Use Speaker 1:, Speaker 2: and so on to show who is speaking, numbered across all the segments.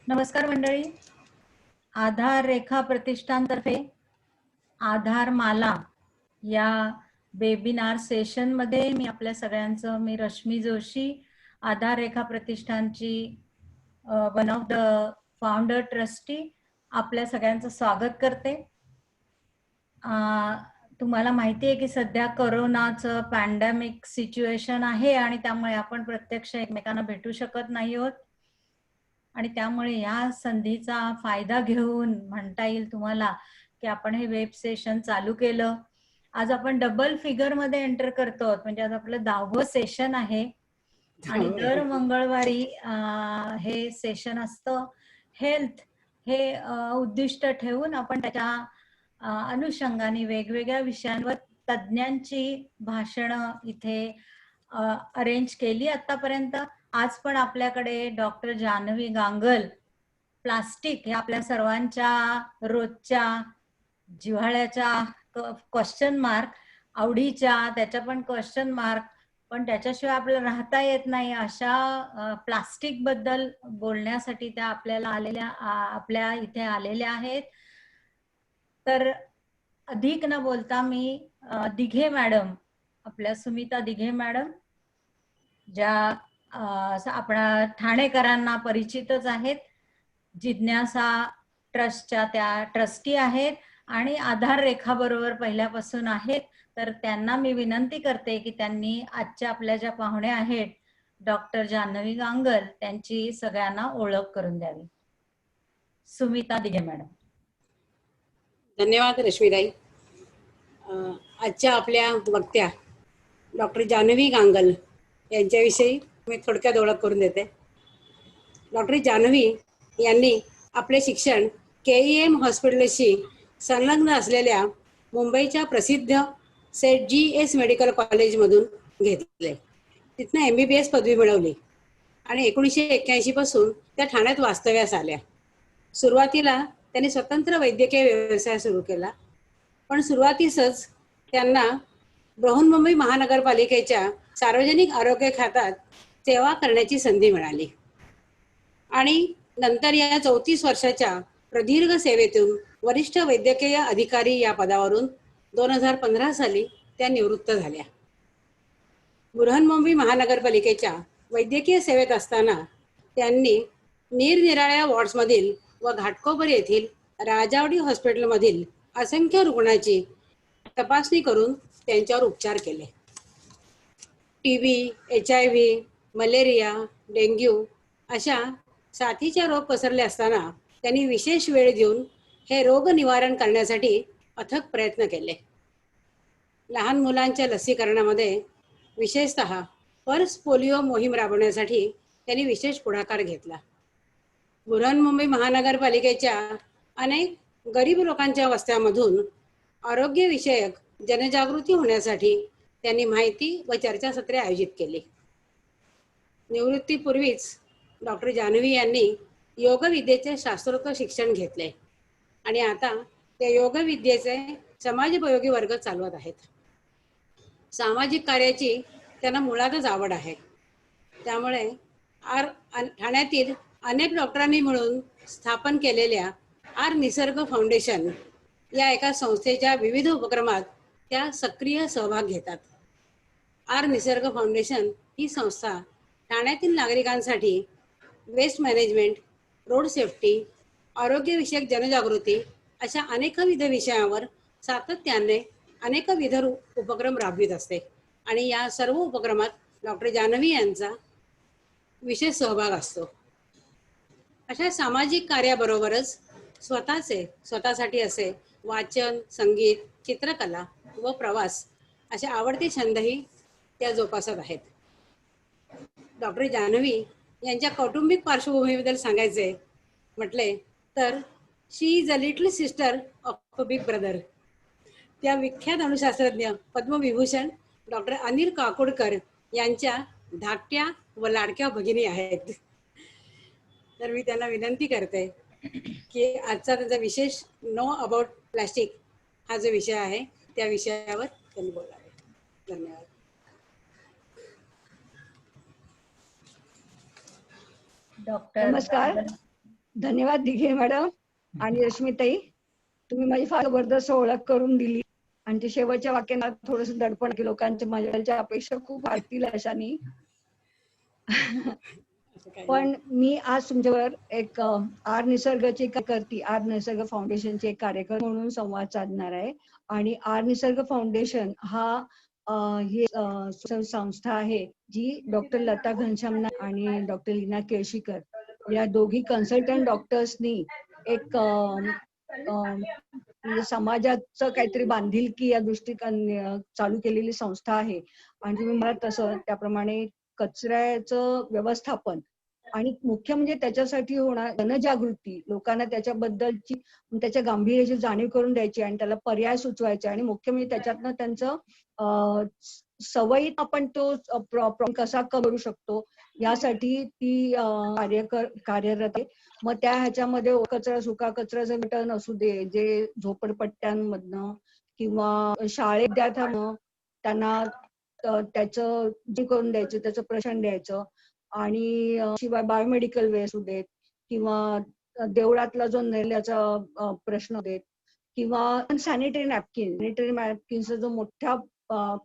Speaker 1: नमस्कार मंडळी. आधार रेखा प्रतिष्ठानतर्फे आधार माला या वेबिनार सेशन मध्ये मी आपल्या सगळ्यांचं, मी रश्मी जोशी, आधार रेखा प्रतिष्ठानची one of the founder trustee, आपल्या सगळ्यांचं स्वागत करते. तुम्हाला माहिती आहे की सध्या कोरोनाचं पॅन्डेमिक सिच्युएशन आहे आणि त्यामुळे आपण प्रत्यक्ष एकमेकांना भेटू शकत नाही आहोत आणि त्यामुळे या संधीचा फायदा घेऊन म्हणता येईल तुम्हाला की आपण हे वेब सेशन चालू केलं. आज आपण डबल फिगर मध्ये एंटर करतो, म्हणजे आज आपलं 10वं सेशन आहे आणि दर मंगळवारी हे सेशन असतं. हेल्थ हे उद्दिष्ट ठेवून आपण त्याच्या अनुषंगाने वेगवेगळ्या विषयांवर तज्ञांची भाषणं इथे अरेंज केली आतापर्यंत. आज पण आपल्याकडे डॉक्टर जानवी गांगल, प्लास्टिक हे आपल्या सर्वांच्या रोजच्या जिव्हाळ्याच्या क्वेश्चन मार्क, आवडीच्या त्याच्या पण क्वेश्चन मार्क, पण त्याच्याशिवाय आपल्याला राहता येत नाही अशा प्लास्टिक बद्दल बोलण्यासाठी त्या आपल्याला आपल्या इथे आलेल्या आहेत. तर अधिक न बोलता मी दिघे मॅडम, आपल्या सुमिता दिघे मॅडम, ज्या आपल्या ठाणेकरांना परिचितच आहेत, जिज्ञासा ट्रस्टच्या त्या ट्रस्टी आहेत आणि आधार रेखा बरोबर पहिल्यापासून आहेत. तर त्यांना मी विनंती करते की त्यांनी आजच्या आपल्या ज्या पाहुण्या आहेत डॉक्टर जानवी गांगल, त्यांची सगळ्यांना ओळख करून द्यावी. सुमिता दिघे मॅडम.
Speaker 2: धन्यवाद रश्मीताई. आजच्या आपल्या वक्त्या डॉक्टर जानवी गांगल यांच्याविषयी मी थोडक्यात ओळख करून देते. डॉक्टर जानवी यांनी आपले शिक्षण KEM हॉस्पिटलशी संलग्न असलेल्या मुंबईच्या प्रसिद्ध सेंट GS मेडिकल कॉलेजमधून घेतले. तिथनं MBBS पदवी मिळवली आणि 1981 पासून त्या ठाण्यात वास्तव्यास आल्या. सुरुवातीला त्यांनी स्वतंत्र वैद्यकीय व्यवसाय सुरू केला, पण सुरुवातीसच त्यांना बृहन्मुंबई महानगरपालिकेच्या सार्वजनिक आरोग्य खात्यात सेवा करण्याची संधी मिळाली आणि नंतर या 34 वर्षाच्या प्रदीर्घ सेवेतून वरिष्ठ वैद्यकीय अधिकारी या पदावरून 2015 साली त्या निवृत्त झाल्या. बृहन्मुंबई महानगरपालिकेच्या वैद्यकीय सेवेत असताना त्यांनी निरनिराळ्या वॉर्ड्समधील व घाटकोपर येथील राजावडी हॉस्पिटलमधील असंख्य रुग्णांची तपासणी करून त्यांच्यावर उपचार केले. TB, HIV, मलेरिया, डेंग्यू अशा साथीचे रोग पसरले असताना त्यांनी विशेष वेळ देऊन हे रोग निवारण करण्यासाठी अथक प्रयत्न केले. लहान मुलांच्या लसीकरणामध्ये विशेषतः पल्स पोलिओ मोहीम राबवण्यासाठी त्यांनी विशेष पुढाकार घेतला. बृहन्मुंबई महानगरपालिकेच्या अनेक गरीब लोकांच्या वस्त्यामधून आरोग्यविषयक जनजागृती होण्यासाठी त्यांनी माहिती व चर्चासत्रे आयोजित केली. निवृत्तीपूर्वीच डॉक्टर जानवी यांनी योगविद्येचे शास्त्रोक्त शिक्षण घेतले आणि आता त्या योगविद्येचे समाजोपयोगी वर्ग चालवत आहेत. सामाजिक कार्याची त्यांना मुळातच आवड आहे. त्यामुळे ठाण्यातील अनेक डॉक्टरांनी मिळून स्थापन केलेल्या निसर्ग फाउंडेशन या एका संस्थेच्या विविध उपक्रमात त्या सक्रिय सहभाग घेतात. निसर्ग फाउंडेशन ही संस्था ठाण्यातील नागरिकांसाठी वेस्ट मॅनेजमेंट, रोड सेफ्टी, आरोग्यविषयक जनजागृती अशा अनेकविध विषयावर सातत्याने अनेकविध उपक्रम राबवित असते आणि या सर्व उपक्रमात डॉक्टर जानवी यांचा विशेष सहभाग असतो. अशा सामाजिक कार्याबरोबरच स्वतःसाठी असे वाचन, संगीत, चित्रकला व प्रवास असे आवडते छंदही त्या जोपासत आहेत. डॉक्टर जानवी यांच्या कौटुंबिक पार्श्वभूमीबद्दल सांगायचे म्हटले तर she is a little sister of a big brother. त्या विख्यात अणुशास्त्रज्ञ पद्मविभूषण डॉक्टर अनिल काकोडकर यांच्या धाकट्या व लाडक्या भगिनी आहेत. तर मी त्यांना विनंती करते की आजचा त्यांचा विशेष नो अबाउट प्लास्टिक हा जो विषय आहे त्या विषयावर त्यांनी बोलावे. धन्यवाद.
Speaker 1: डॉक्टर
Speaker 3: नमस्कार. धन्यवाद दिघे मॅडम आणि रश्मीताई, तुम्ही माझी फार जबरदस्त ओळख करून दिली आणि ते शेवटच्या वाक्याला थोडस दडपण की लोकांच्या माझ्या अपेक्षा खूप वाढतील अशानी. पण मी आज तुमच्यावर एक आर निसर्गची करती आर निसर्ग फाउंडेशनचे एक कार्यक्रम म्हणून संवाद साधणार आहे. आणि आर निसर्ग फाउंडेशन हा ही संस्था आहे जी डॉक्टर लता घनश्याम आणि डॉक्टर लीना केळशीकर या दोघी कन्सल्टंट डॉक्टर्सनी एक म्हणजे समाजाचं काहीतरी बांधिलकी या दृष्टीने चालू केलेली संस्था आहे. आणि तुम्ही मला तसं त्याप्रमाणे कचऱ्याचं व्यवस्थापन आणि मुख्य म्हणजे त्याच्यासाठी होणार जनजागृती, लोकांना त्याच्याबद्दलची त्याच्या गांभीर्याची जाणीव करून द्यायची आणि त्याला पर्याय सुचवायचे आणि मुख्य म्हणजे त्याच्यातनं त्यांचं सवयीत आपण तो प्रॉब्लेम कसा करू शकतो यासाठी ती कार्यरत आहे. मग त्या ह्याच्यामध्ये कचरा सुका कचऱ्याचं वितरण असू दे, जे झोपडपट्ट्यांमधनं किंवा शाळेत विद्यार्थ्यांना त्यांना त्याचं जे करून द्यायचं, त्याचं प्रशिक्षण द्यायचं. आणि शिवाय बायोमेडिकल वेस्ट असू देत किंवा देवळातला जो नेल्याचा प्रश्न देत किंवा सॅनिटरी नॅपकिनचा जो मोठा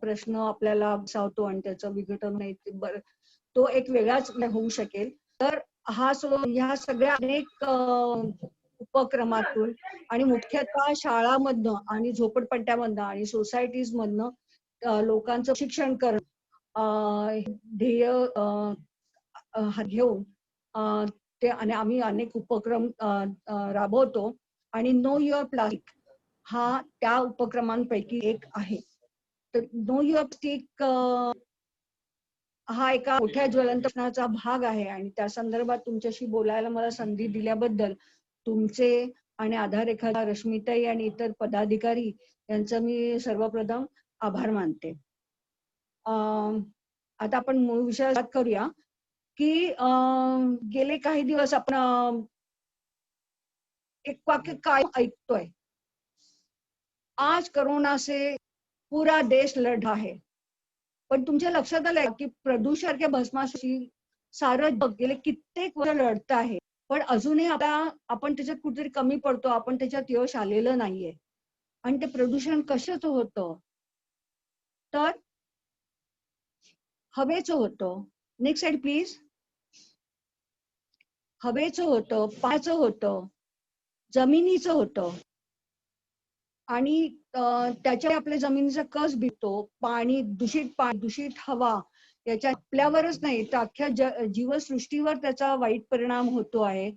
Speaker 3: प्रश्न आपल्याला सावतो आणि त्याचं विघटन नाही तो एक वेगळाच होऊ शकेल. तर ह्या सगळ्या अनेक उपक्रमातून आणि मुख्यतः शाळांमधनं आणि झोपडपट्ट्यामधनं आणि सोसायटीज मधनं लोकांचं शिक्षण करणं ध्येय घेऊन ते आणि आम्ही अनेक उपक्रम राबवतो आणि नो युअर प्लास्टिक हा त्या उपक्रमांपैकी एक आहे. तर नो युअर प्लास्टिक हा एका मोठ्या ज्वलंत प्रश्नाचा भाग आहे आणि त्या संदर्भात तुमच्याशी बोलायला मला संधी दिल्याबद्दल तुमचे आणि आधार रेखा रश्मीताई आणि इतर पदाधिकारी यांचं मी सर्वप्रथम आभार मानते. आता आपण मूळ विषयात करूया की गेले काही दिवस आपण एक वाक्य काय ऐकतोय, आज कोरोना से पूरा देश लढ रहा है. पण तुमच्या लक्षात आलंय की प्रदूषण के भस्माशी सारं जग गेले कित्येक वर्ष लढत आहे. पण अजूनही आपण त्याच्यात कुठेतरी कमी पडतो, आपण त्याच्यात यश आलेलं नाहीये. आणि ते प्रदूषण कशाचं होतं, तर हवेचं होतं. Next side please. हवेचं होतं, पाण्याचं होतं, जमिनीचं होतं आणि त्याच्या आपल्या जमिनीचा कस भिजतो. पाणी दूषित हवा याच्या आपल्यावरच नाही तर अख्ख्या जीवसृष्टीवर त्याचा वाईट परिणाम होतो आहे.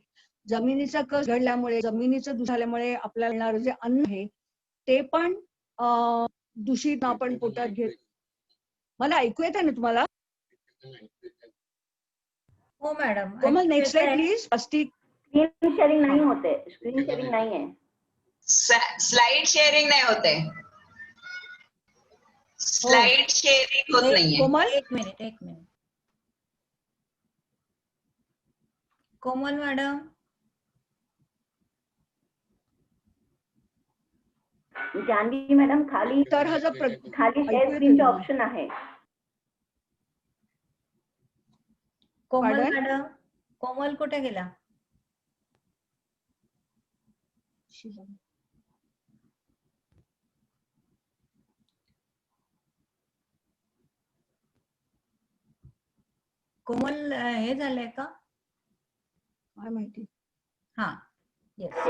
Speaker 3: जमिनीचा कस घडल्यामुळे, जमिनीचं झाल्यामुळे आपल्याला मिळणारं जे अन्न आहे ते पण दूषित आपण पोटात घेत. मला ऐकू येत आहे ना तुम्हाला?
Speaker 1: हो madam.
Speaker 3: Komal next slide please. Plastic
Speaker 4: screen sharing नाही होते, स्क्रीन शेअरिंग नाही आहे.
Speaker 5: स्लाइड शेअरिंग नाही होते, स्लाइड शेअरिंग होत नाहीये.
Speaker 3: कोमल
Speaker 1: एक मिनिट कोमल मॅडम.
Speaker 4: जानवी मॅडम खाली
Speaker 3: तर हा जो
Speaker 4: खाली शेअर स्क्रीनचे ऑप्शन आहे.
Speaker 1: कोमल
Speaker 3: Pardon?
Speaker 1: मॅडम, कोमल कुठे गेला? कोमल हे झालंय का?
Speaker 3: काय माहिती.
Speaker 1: हा yes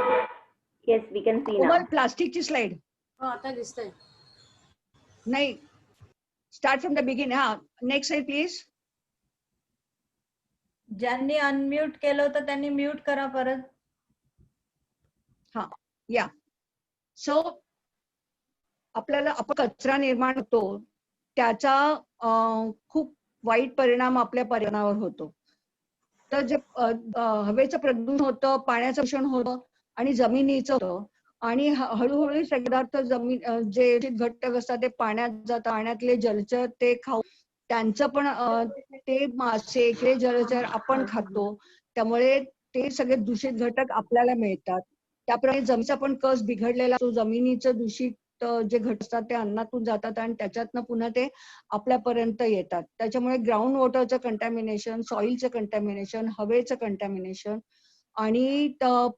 Speaker 4: yes we can see
Speaker 3: Komal
Speaker 4: now.
Speaker 3: प्लास्टिकची स्लाइड
Speaker 2: हो आता दिसतंय.
Speaker 3: नाही, स्टार्ट फ्रॉम द बिगिन. हा नेक्स्ट साइड प्लीज.
Speaker 1: ज्यांनी अनम्यूट केलं होतं त्यांनी म्यूट करा परत.
Speaker 3: हा या. सो आपल्याला आपण कचरा निर्माण होतो त्याचा खूप वाईट परिणाम आपल्या पर्यावरणावर होतो. तर जे हवेचं प्रदूषण होतं, पाण्याचं प्रदूषण होतं आणि जमिनीचं होतं आणि हळूहळू पदार्थ जमीन जे घटक असतात ते पाण्यात जातात. पाण्यातले जलचर ते खाऊ त्यांचं पण ते मासे किंवा जलचर आपण खातो, त्यामुळे ते सगळे दूषित घटक आपल्याला मिळतात. त्याप्रमाणे जमिनीचा पण कस बिघडलेला असतो. जमिनीचं दूषित जे घटक असतात ते अन्नातून जातात आणि त्याच्यातनं पुन्हा ते आपल्यापर्यंत येतात. त्याच्यामुळे ग्राउंड वॉटरचं कंटॅमिनेशन, सॉइलचं कंटॅमिनेशन, हवेचं कंटॅमिनेशन आणि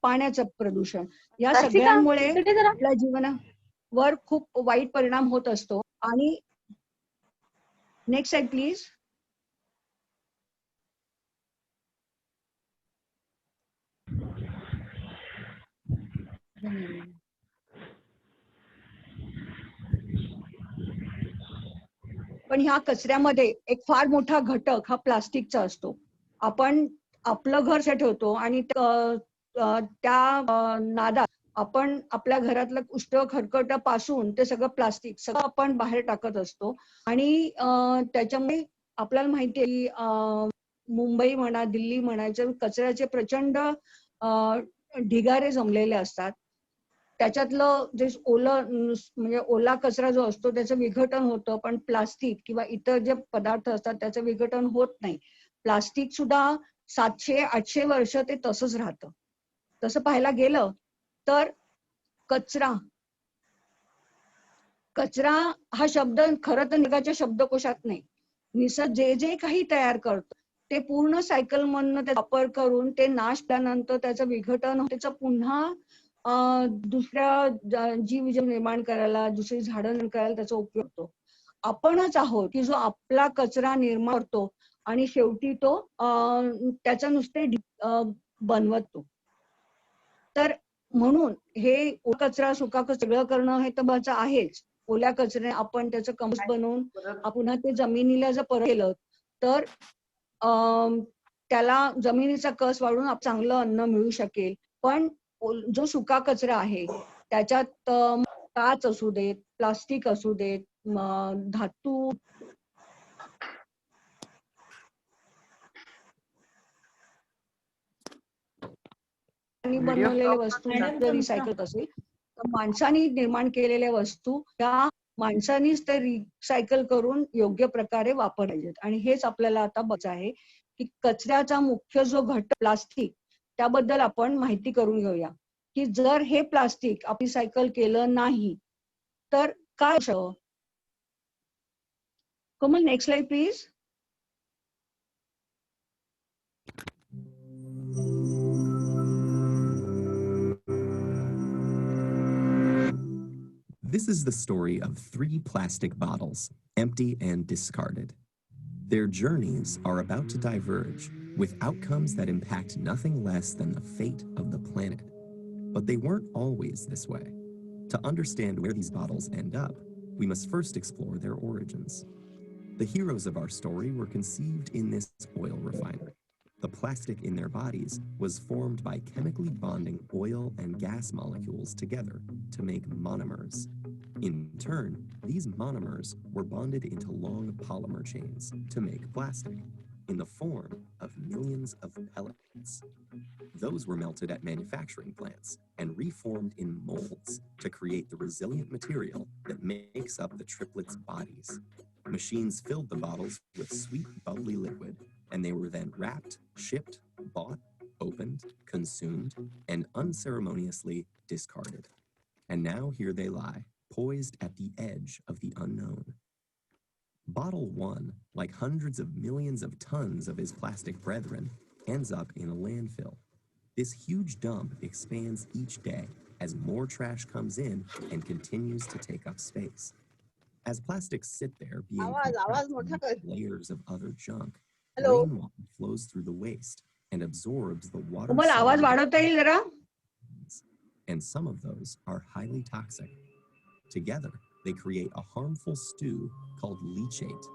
Speaker 3: पाण्याचं प्रदूषण या सगळ्यांमुळे आपल्या जीवनावर खूप वाईट परिणाम होत असतो. आणि नेक्स्ट साइड प्लीज. पण ह्या कचऱ्यामध्ये एक फार मोठा घटक हा प्लास्टिकचा असतो. आपण आपलं घर से ठेवतो आणि त्या नादात आपण आपल्या घरातलं उष्ट खरकटापासून ते सगळं प्लास्टिक सगळं आपण बाहेर टाकत असतो. आणि त्याच्यामुळे आपल्याला माहिती आहे की मुंबई म्हणा, दिल्ली म्हणायचे कचऱ्याचे प्रचंड ढिगारे जमलेले असतात. त्याच्यातलं जे म्हणजे ओला कचरा जो असतो त्याचं विघटन होतं, पण प्लास्टिक किंवा इतर जे पदार्थ असतात त्याचं विघटन होत नाही. प्लास्टिक सुद्धा 700-800 वर्ष ते तसंच राहतं. तसं पाहायला गेलं तर कचरा हा शब्द खरं तर निसर्गाच्या शब्दकोशात नाही. निसर्ग जे काही तयार करतो ते पूर्ण सायकल मधनं ते वापर करून ते नाश केल्यानंतर त्याचं विघटन त्याचं पुन्हा दुसऱ्या जीव निर्माण करायला, दुसरी झाडं निर्माण करायला त्याचा उपयोग होतो. आपणच आहोत की जो आपला कचरा निर्माण करतो आणि शेवटी तो त्याचा नुसते बनवतो. तर म्हणून हे कचरा सुका कचरा सगळं करणं हे तर बच आहेच. ओल्या कचऱ्याने आपण त्याचं कंपोस्ट बनवून पुन्हा ते जमिनीला जर परत केलं तर त्याला जमिनीचा कस वाढून चांगलं अन्न मिळू शकेल. पण जो सुका कचरा आहे त्याच्यात काच असू देत, प्लास्टिक असू देत, धातू बनवलेल्या वस्तू जर रिसायकल असेल तर माणसांनी निर्माण केलेल्या वस्तू त्या माणसांनीच ते रिसायकल करून योग्य प्रकारे वापरायचे. आणि हेच आपल्याला आता बघायचं आहे की कचऱ्याचा मुख्य जो घटक प्लास्टिक त्याबद्दल आपण माहिती करून घेऊया की जर हे प्लास्टिक आपण रिसायकल केलं नाही तर काय होतं. Komal next slide please.
Speaker 6: This is the story of 3 plastic bottles, empty and discarded. Their journeys are about to diverge with outcomes that impact nothing less than the fate of the planet. But they weren't always this way. To understand where these bottles end up, we must first explore their origins. The heroes of our story were conceived in this oil refinery. The plastic in their bodies was formed by chemically bonding oil and gas molecules together to make monomers. In turn, these monomers were bonded into long polymer chains to make plastic in the form of millions of pellets. Those were melted at manufacturing plants and reformed in molds to create the resilient material that makes up the triplets' bodies. Machines filled the bottles with sweet, bubbly liquid, and they were then wrapped, shipped, bought, opened, consumed, and unceremoniously discarded. And now here they lie, poised at the edge of the unknown. Bottle 1, like hundreds of millions of tons of his plastic brethren, ends up in a landfill. This huge dump expands each day as more trash comes in and continues to take up space. As plastics sit there being compressed into layers of other junk, rainwater flows through the waste and absorbs the water.
Speaker 3: कोमल आवाज वाढवता येईल जरा.
Speaker 6: And some of those are highly toxic. Together, they create a harmful stew called leachate,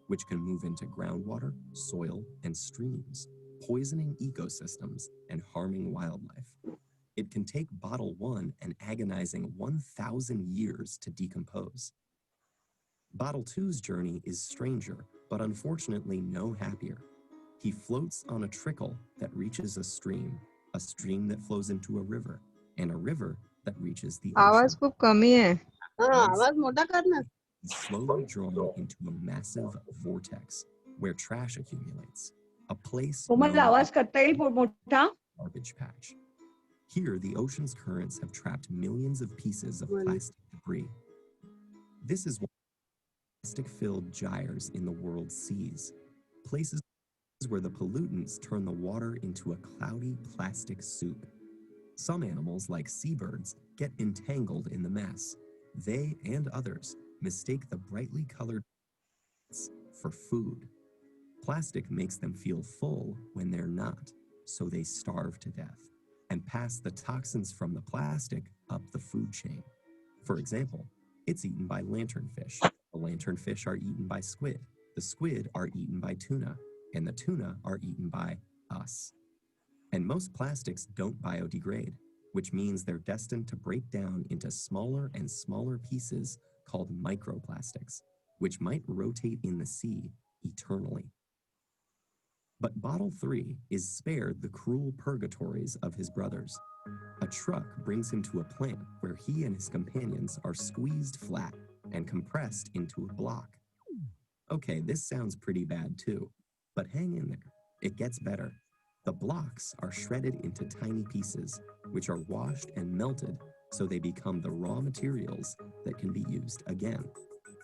Speaker 6: which can move into groundwater, soil, and streams, poisoning ecosystems and harming wildlife. It can take bottle 1 an agonizing 1,000 years to decompose. Bottle 2's journey is stranger, but unfortunately no happier. He floats on a trickle that reaches a stream that flows into a river, and a river that reaches the ocean.
Speaker 7: आवाज खूप कमी आहे.
Speaker 2: आवाज मोठा कर ना.
Speaker 6: Slowly drawn into a massive vortex where trash accumulates, a place
Speaker 3: Komal
Speaker 6: known
Speaker 3: आवाज
Speaker 6: as
Speaker 3: करता येईल मोठा.
Speaker 6: garbage patch. Here, the ocean's currents have trapped millions of pieces of plastic debris. This is one of the plastic-filled gyres in the world's seas, places where the pollutants turn the water into a cloudy plastic soup. Some animals, like seabirds, get entangled in the mess. They and others mistake the brightly colored for food. Plastic makes them feel full when they're not, so they starve to death and pass the toxins from the plastic up the food chain. For example, it's eaten by lanternfish. The lanternfish are eaten by squid. The squid are eaten by tuna, and the tuna are eaten by us. And most plastics don't biodegrade, which means they're destined to break down into smaller and smaller pieces called microplastics, which might rotate in the sea eternally. But Bottle 3 is spared the cruel purgatories of his brothers. A truck brings him to a plant where he and his companions are squeezed flat and compressed into a block. Okay, this sounds pretty bad too, but hang in there. It gets better. The blocks are shredded into tiny pieces, which are washed and melted so they become the raw materials that can be used again.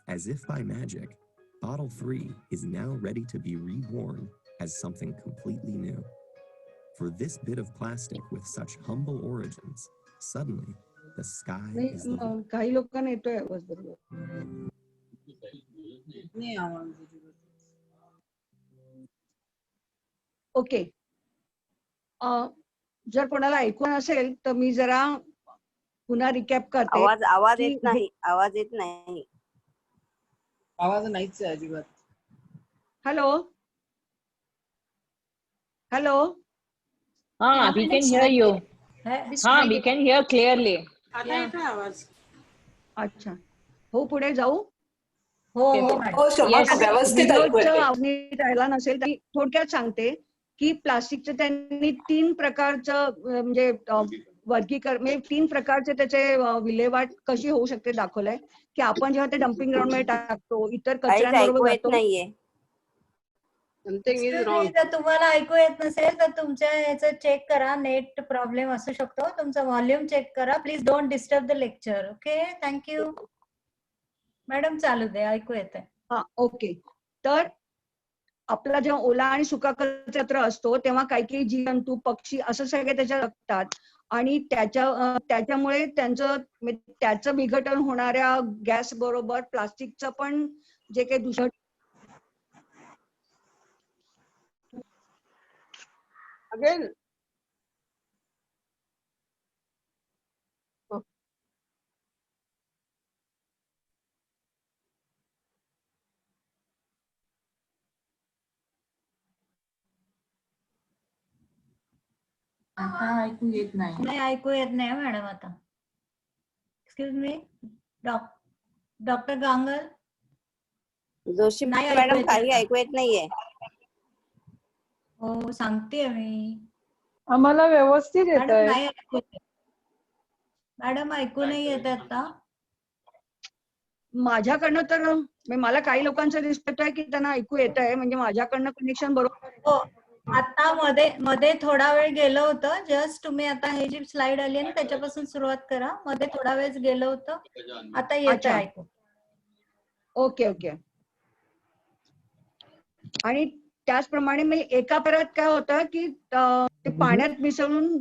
Speaker 6: As if by magic, Bottle 3 is now ready to be reborn as something completely new. For this bit of plastic with such humble origins, suddenly the sky is the limit.
Speaker 3: काही लोकांना येतोय आवाज बरोबर. Okay. जर कोणाला ऐकून असेल तर मी जरा पुन्हा रिकॅप करते.
Speaker 7: आवाज
Speaker 3: की
Speaker 7: येत नाही. आवाज येत नाही.
Speaker 8: आवाज नाहीच आहे अजिबात.
Speaker 3: Hello hello.
Speaker 9: We can hear you. We can hear clearly.
Speaker 2: आता येतोय आवाज.
Speaker 3: अच्छा. हो पुढे जाऊ.
Speaker 1: हो हो मॅडम.
Speaker 8: व्यवस्थित ऐकू येतंय.
Speaker 3: राहिला नसेल तरी थोडक्यात सांगते की प्लास्टिकचे त्यांनी 3 प्रकारचं म्हणजे वर्गीकरण म्हणजे 3 प्रकारचे त्याचे विल्हेवाट कशी होऊ शकते दाखवलंय की आपण जेव्हा ते डम्पिंग ग्राउंड मध्ये टाकतो इतर
Speaker 7: काहीच ऐकू
Speaker 3: कचऱ्यांबरोबर
Speaker 7: येत
Speaker 3: जातो.
Speaker 7: नाहीये.
Speaker 2: समथिंग इज
Speaker 1: जर
Speaker 2: रॉंग.
Speaker 1: तुम्हाला ऐकू येत नसेल तर तुमच्या याचं चेक करा. नेट प्रॉब्लेम असू शकतो. तुमचा व्हॉल्यूम चेक करा. Please don't disturb the lecture. Okay, thank you. Madam चालू दे, ऐकू येतंय.
Speaker 3: हा ओके. तर आपला जेव्हा ओला आणि सुका कचरा असतो तेव्हा काही जीवजंतू पक्षी असं सगळे त्याच्यात लागतात आणि त्याच्यामुळे त्याचं विघटन होणाऱ्या गॅस बरोबर प्लास्टिकचं पण जे काही दूषण अगेन
Speaker 8: आता ऐकू येत नाही.
Speaker 1: नाही ऐकू येत नाही मॅडम आता. Excuse me. Doctor Gangal.
Speaker 7: Joshi
Speaker 1: नाही ऐकू
Speaker 7: मॅडम
Speaker 1: येत
Speaker 7: काही
Speaker 1: आता.
Speaker 7: ऐकू येत नाहीये.
Speaker 1: हो सांगतेय मी.
Speaker 9: आम्हाला व्यवस्थित
Speaker 1: मॅडम
Speaker 9: येतंय.
Speaker 1: नाही ऐकू येत. मॅडम ऐकू नाही येत आता.
Speaker 3: माझ्याकडनं तर मला काही लोकांचं दिसतंय की त्यांना ऐकू येत आहे म्हणजे माझ्याकडनं कनेक्शन बरोबर.
Speaker 1: हो आता मध्ये थोडा वेळ गेलं होतं. जस्ट तुम्ही आता हे जी स्लाइड आली आहे ना त्याच्यापासून सुरुवात करा. मध्ये थोडा वेळ गेलं होतं. आता येतंय ऐकू.
Speaker 3: Okay okay. आणि त्याचप्रमाणे एका परत काय होतं की ते पाण्यात मिसळून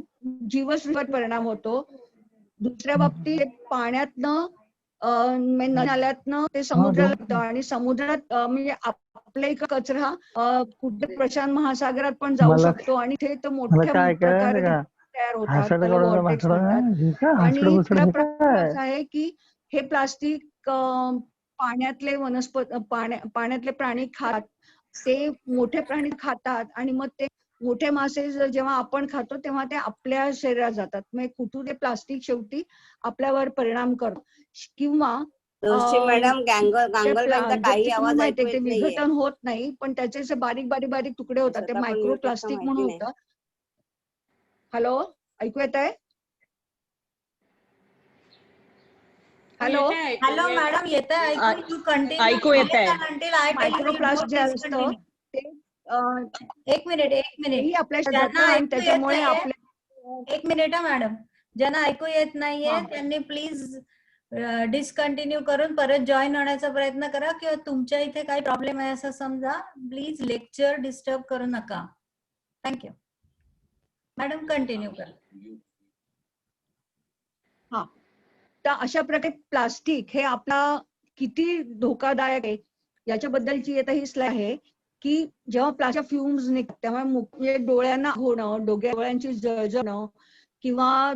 Speaker 3: जीवसृष्टीवर परिणाम होतो. दुसऱ्या बाबतीत पाण्यातनं नाल्यातनं ते समुद्राला येतं आणि समुद्रात म्हणजे आपल्या इकडे कचरा कुठे प्रशांत महासागरात पण जाऊ शकतो आणि ते तर मोठ्या प्रकारे तयार होतात. त्याला vortex म्हणतात. आणि त्या प्रकारचं आहे की हे प्लास्टिक पाण्यातले पाण्यातले प्राणी खातात. ते मोठे प्राणी खातात आणि मग ते मोठे मासे जेव्हा आपण खातो तेव्हा ते आपल्या शरीरात जातात. मग कुठून ते प्लास्टिक शेवटी आपल्यावर परिणाम करतो किंवा
Speaker 7: जोशी मॅडम गांगलबाईंचा काही आवाज ऐकू
Speaker 3: ते
Speaker 7: येत नाहीये.
Speaker 3: विघटन होत नाही पण त्याचे असे बारीक बारीक बारीक तुकडे होतात. ते
Speaker 7: स्वतः पण
Speaker 3: मायक्रो
Speaker 7: mute
Speaker 3: प्लास्टिक
Speaker 7: असं
Speaker 3: म्हणून
Speaker 7: माहिती
Speaker 3: होतं. हॅलो ऐकू येत आहे. हॅलो
Speaker 1: हॅलो मॅडम येतंय ऐकू. तू कंटिन्यू
Speaker 9: ऐकू येतंय.
Speaker 3: मायक्रोप्लास्ट जे असतं ते
Speaker 1: एक मिनिट
Speaker 3: तेही आपल्या
Speaker 1: ज्यांना
Speaker 3: जातं आणि
Speaker 1: ऐकू येत
Speaker 3: त्याच्यामुळे
Speaker 1: नाहीये,
Speaker 3: आपल्या
Speaker 1: एक मिनिट मॅडम. ज्यांना ऐकू येत नाहीये त्यांनी प्लीज डिस्कंटिन्यू करून परत जॉईन होण्याचा प्रयत्न करा, किंवा तुमच्या इथे काही प्रॉब्लेम आहे असं समजा, प्लीज लेक्चर डिस्टर्ब करू नका. थँक्यू. मॅडम कंटिन्यू करा.
Speaker 3: हा, तर अशा प्रकारे प्लास्टिक हे आपला किती धोकादायक आहे याच्याबद्दलची आता ही स्लाइड आहे की जेव्हा प्लास्टिक फ्युम्स निघतात तेव्हा डोळ्यांना होणं, डोळ्यांची जळजळणं किंवा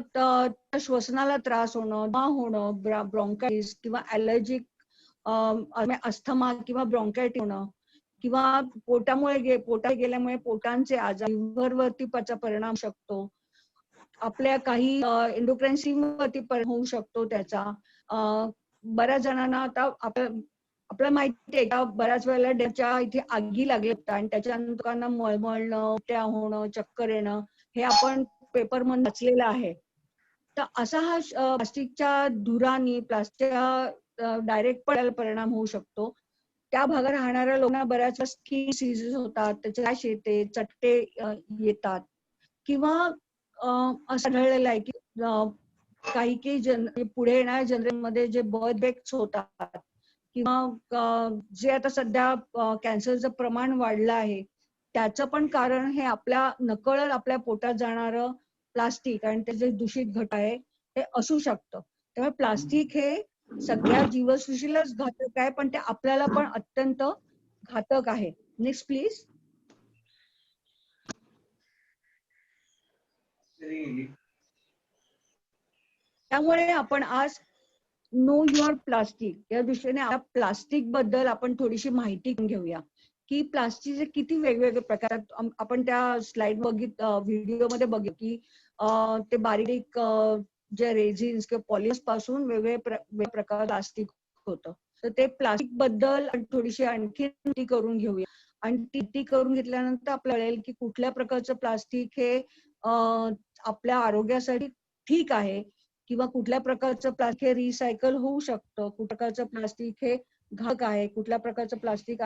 Speaker 3: श्वसनाला त्रास होणं, ब्रॉन्कायटिस किंवा ॲलर्जिक अस्थमा किंवा ब्रॉन्कायटिस होणं, किंवा पोटात गेल्यामुळे पोटांचे आजार, लिव्हरवरती त्याचा परिणाम शकतो, आपल्या काही एंडोक्राईन सिस्टमवरती परिणाम होऊ शकतो त्याचा. बऱ्याच जणांना आता आपल्याला माहिती आहे का बऱ्याच वेळेला डेच्या इथे आगी लागल्या होत्या आणि त्याच्यानंतर लोकांना मळमळणं, उलट्या होणं, चक्कर येणं हे आपण पेपरमध्ये वाचलेलं आहे. तर असा हा प्लास्टिकच्या धुराने प्लास्टिकच्या डायरेक्ट पडायला परिणाम होऊ शकतो. त्या भागात राहणाऱ्या लोकांना बऱ्याच स्किन डिसीज होतात, त्याचे रॅश येते, चट्टे येतात, किंवा असं आढळलेलं आहे की काही पुढे येणाऱ्या जनरेशनमध्ये जे बर्थ डेथ्स होतात किंवा जे आता सध्या कॅन्सरचं प्रमाण वाढलं आहे त्याचं पण कारण हे आपल्या नकळत आपल्या पोटात जाणारं प्लास्टिक आणि त्याचे दूषित घटक आहे हे असू शकतं. त्यामुळे प्लास्टिक हे सगळ्या जीवसृष्टीलाच घातक आहे, पण ते आपल्याला पण अत्यंत घातक आहे. Next please. त्यामुळे आपण आज नो युअर प्लास्टिक या दृष्टीने प्लास्टिक बद्दल आपण थोडीशी माहिती घेऊया की प्लास्टिकचे किती वेगवेगळे प्रकार. आपण त्या स्लाइड व्हिडिओमध्ये बघू की ते बारीक जे रेझिन्स किंवा पॉलिमर्स पासून वेगवेगळे प्रकार प्लास्टिक होतं. तर ते प्लास्टिक बद्दल थोडीशी आणखी माहिती करून घेऊया आणि ती करून घेतल्यानंतर आपल्याला कळेल की कुठल्या प्रकारचं प्लास्टिक हे आपल्या आरोग्यासाठी ठीक आहे किंवा कुठल्या प्रकारचं प्लास्टिक हे रिसायकल होऊ शकतं, कुठल्या प्रकारचं प्लास्टिक हे घातक आहे, कुठल्या प्रकारचं प्लास्टिक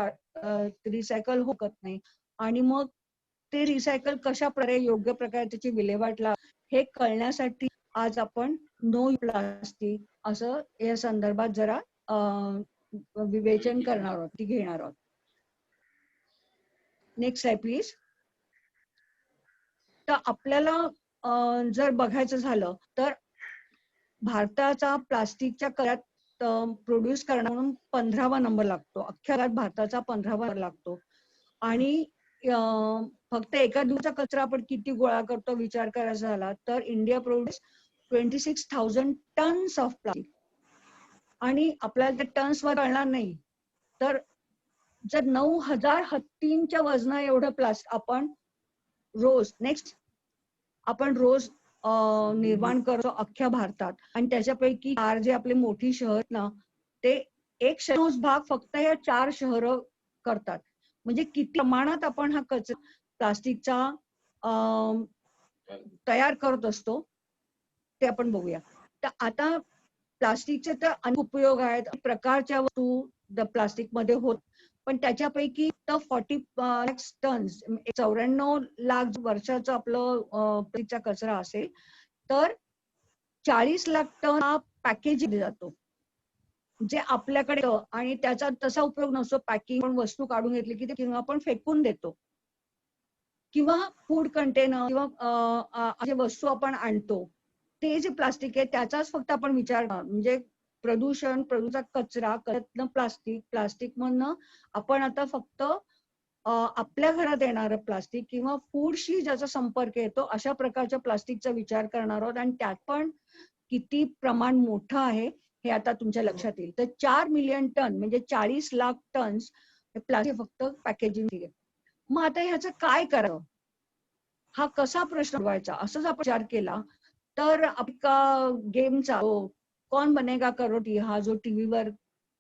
Speaker 3: रिसायकल होत नाही, आणि मग ते रिसायकल कशा प्रकारे योग्य प्रकारे त्याची विल्हेवाट लावावी हे कळण्यासाठी आज आपण नो प्लास्टिक असं या संदर्भात जरा विवेचन करणार आहोत, ती घेणार आहोत. नेक्स्ट आहे प्लीज. तर आपल्याला जर बघायचं झालं तर भारताचा प्लास्टिकच्या करात प्रोड्यूस करणार म्हणून 15वा नंबर लागतो. अख्ख्या जगात भारताचा 15वा नंबर लागतो. आणि फक्त एका दिवसाचा कचरा आपण किती गोळा करतो विचार करायचा झाला तर India produce 26,000 tons of plastic. आणि आपल्याला ते टन्स वर कळणार नाही तर जर 9,000 हत्तींच्या वजना एवढं प्लास्टिक आपण रोज निर्माण करतो अख्ख्या भारतात. आणि त्याच्यापैकी 4 जे आपले मोठी शहर ना ते 1/6 भाग फक्त हे 4 शहरं करतात. म्हणजे किती प्रमाणात आपण हा कचरा प्लास्टिकचा तयार करत असतो ते आपण बघूया. तर आता प्लास्टिकचे तर अनेक उपयोग आहेत, प्रकारच्या वस्तू प्लास्टिक मध्ये होत, पण त्याच्यापैकी 40 टन्स 94 लाख वर्षाचं आपलं प्लास्टिकचा कचरा असेल तर 40 लाख टन हा पॅकेजिंग जातो जे आपल्याकडे, आणि त्याचा तसा उपयोग नसतो. पॅकिंग पण वस्तू काढून घेतली की किंवा आपण फेकून देतो, किंवा फूड कंटेनर किंवा जे वस्तू आपण आणतो ते जे प्लास्टिक आहे त्याचाच फक्त आपण विचार करणार. म्हणजे प्रदूषण कचरा प्लास्टिक मधनं आपण आता फक्त आपल्या घरात येणारं प्लास्टिक किंवा फूडशी ज्याचा संपर्क येतो अशा प्रकारच्या प्लास्टिकचा विचार करणार आहोत. आणि त्यात पण किती प्रमाण मोठं आहे हे आता तुमच्या लक्षात येईल. तर 4 मिलियन टन म्हणजे 40 लाख टन्स प्लास्टिक फक्त पॅकेजिंग. मग आता ह्याचं काय करावं, हा कसा प्रश्न सोडवायचा असंच आपण विचार केला तर आपला गेमचा कौन बनेगा करोडपती हा जो टीव्हीवर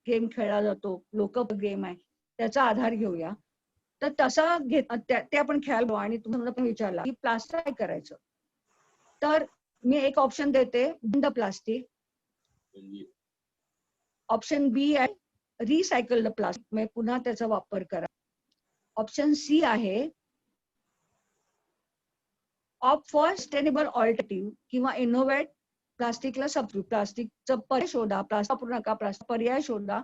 Speaker 3: गेम खेळला जातो, लोकप्रिय गेम आहे, त्याचा आधार घेऊया. तर तसा ते आपण खेळलो आणि तुम्हाला पण विचारला की प्लास्टिक काय करायचं, तर मी एक ऑप्शन देते, बंद प्लास्टिक. ऑप्शन बी आहे रिसायकल्ड प्लास्टिक, म्हणजे पुन्हा त्याचा वापर करा. ऑप्शन सी आहे ऑप्ट फॉर सस्टेनेबल ऑल्टरनेटिव्ह किंवा इनोव्हेट प्लास्टिकला सबस्टिट्यूट, प्लास्टिकचं पर्याय शोधा, प्लास्टिक वापरू नका, प्लास्टिक पर्याय शोधा,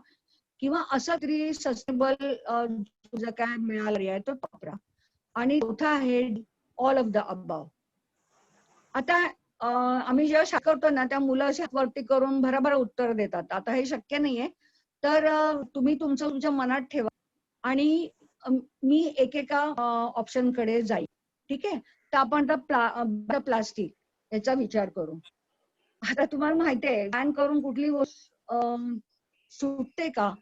Speaker 3: किंवा असा तरी सस्टेनेबल तुझं काय मिळालं आहे तो वापरा. आणि चौथा आहे ऑल ऑफ द अबाव. आता आम्ही जेव्हा शाळा करतो ना, त्या मुलं अशी वरती करून भराभरा उत्तर देतात. आता हे शक्य नाहीये, तर तुम्ही तुमच्या मनात ठेवा आणि मी एकेका ऑप्शन कडे जाईल. ठीक आहे, तर आपण प्लास्टिक याचा विचार करू. आता तुम्हाला माहिती आहे बॅन करून कुठली गोष्ट सुटते का?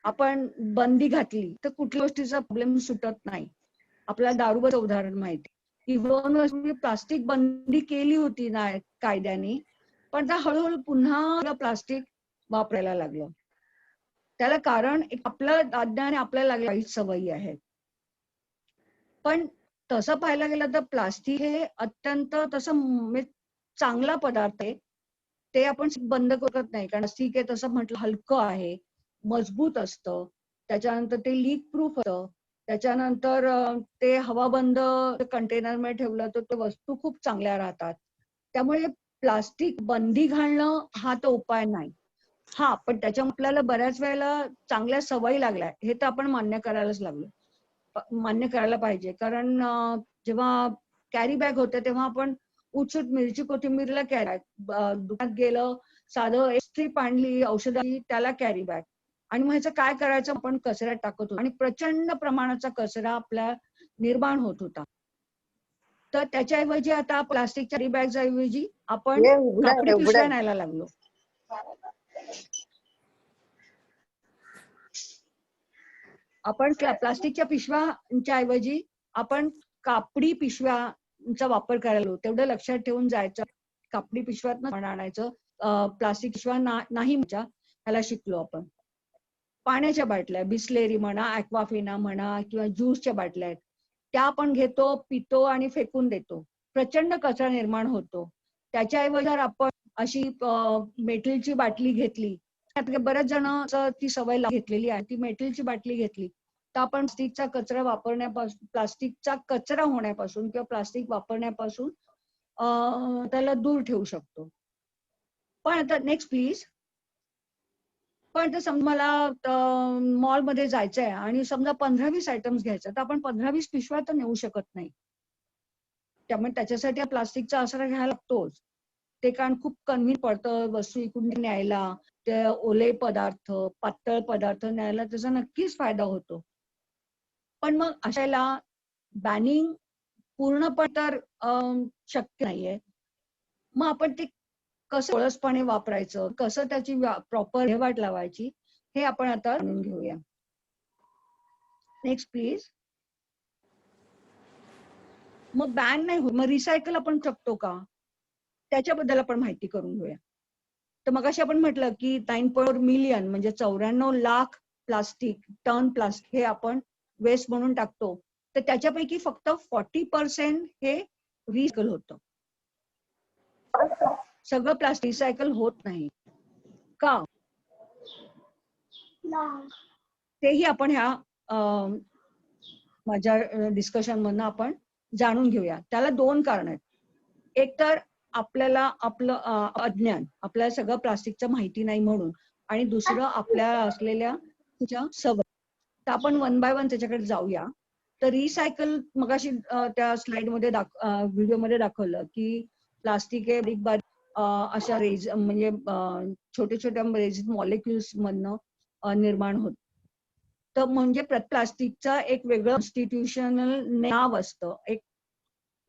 Speaker 3: आपण बंदी घातली तर कुठल्या गोष्टीचा प्रॉब्लेम सुटत नाही. आपल्याला दारूचं उदाहरण माहिती, इव्हन प्लास्टिक बंदी केली होती ना कायद्याने, पण त्या हळूहळू पुन्हा प्लास्टिक वापरायला लागलं. त्याला कारण आपलं अज्ञान, आपल्याला लागलं वाईट सवयी आहेत. पण तसं पाहायला गेलं तर प्लास्टिक हे अत्यंत तसं चांगला पदार्थ आहे. ते आपण बंद करत नाही, कारण प्लास्टिक आहे तसं म्हटलं हलकं आहे, मजबूत असतं, त्याच्यानंतर ते लीक प्रूफ होतं, त्याच्यानंतर ते हवाबंद कंटेनर मध्ये ठेवलं तर ते वस्तू खूप चांगल्या राहतात. त्यामुळे प्लास्टिक बंदी घालणं हा तो उपाय नाही. हा, पण त्याच्यामुळे आपल्याला बऱ्याच वेळेला चांगल्या सवयी लागल्या, हे तर आपण मान्य करायला पाहिजे. कारण जेव्हा कॅरी बॅग होते तेव्हा आपण उचूट मिरची कोथिंबीरला कॅरी बॅग, दुकानात गेलं साधं स्ट्रीप आणली औषधाची त्याला कॅरी बॅग, आणि मग ह्याचं काय करायचं, आपण कचऱ्यात टाकत होतो आणि प्रचंड प्रमाणाचा कचरा आपल्या निर्माण होत होता. तर त्याच्याऐवजी आता प्लास्टिकच्या कॅरी बॅग ऐवजी आपण कापडी पिशव्या न्यायला लागलो. आपण प्लास्टिकच्या पिशव्यांच्या ऐवजी आपण कापडी पिशव्यांचा वापर करायला लागलो. तेवढं लक्षात ठेवून जायचं, कापडी पिशव्यातनं आणायचं, प्लास्टिक पिशव्या नाही ह्याला शिकलो आपण. पाण्याच्या बाटल्या, बिस्लेरी म्हणा, ॲक्वाफिना म्हणा, किंवा ज्यूसच्या बाटल्या आहेत, त्या आपण घेतो, पितो आणि फेकून देतो. प्रचंड कचरा निर्माण होतो. त्याच्याऐवजी जर आपण अशी मेटलची बाटली घेतली, बऱ्याच जण ती सवय घेतलेली आहे, ती मेटलची बाटली घेतली तर आपण प्लास्टिकचा कचरा वापरण्यापासून, प्लास्टिकचा कचरा होण्यापासून किंवा प्लास्टिक वापरण्यापासून त्याला दूर ठेवू शकतो. पण आता नेक्स्ट प्लीज. पण आता समजा मला मॉलमध्ये जायचंय आणि समजा 15-20 आयटम्स घ्यायचं, तर आपण 15-20 पिशव्या तर नेऊ शकत नाही. त्यामुळे त्याच्यासाठी प्लास्टिकचा आसरा घ्यायला लागतोच. ते कारण खूप कन्व्हिनियंट पडतं वस्तू इकडून न्यायला, ते ओले पदार्थ, पातळ पदार्थ न्यायला त्याचा नक्कीच फायदा होतो. पण मग अशाला बॅनिंग पूर्णपणे तर शक्य नाहीये. मग आपण ते कसं ओळसपणे वापरायचं, कसं त्याची प्रॉपर विल्हेवाट लावायची, हे आपण आता जाणून घेऊया. Next please. मग बॅन नाही होत, मग रिसायकल आपण शकतो का, त्याच्याबद्दल आपण माहिती करून घेऊया. तर मगाशी आपण म्हटलं की 9.4 मिलियन म्हणजे 94 लाख प्लास्टिक टन प्लास्टिक हे आपण वेस्ट म्हणून टाकतो. तर त्याच्यापैकी फक्त 40% हे रिसायकल होतं. सगळं प्लास्टिक रिसायकल होत नाही का, तेही आपण ह्या माझ्या डिस्कशन मधनं आपण जाणून घेऊया. त्याला 2 कारण आहेत. एक तर आपल्याला आपलं अज्ञान, आपल्याला सगळं प्लास्टिकचं माहिती नाही म्हणून, आणि दुसरं आपल्या असलेल्या सवय. तर आपण 1 बाय 1 त्याच्याकडे जाऊया. तर रिसायकल मगाशी त्या स्लाइड मध्ये व्हिडिओमध्ये दाखवलं की प्लास्टिक हे बारीक अशा म्हणजे छोट्या छोट्या रेझिन मॉलिक्युल्स मधनं निर्माण होत. तर म्हणजे प्लास्टिकचा एक वेगळं कॉन्स्टिट्यूशनल नाव असतं, एक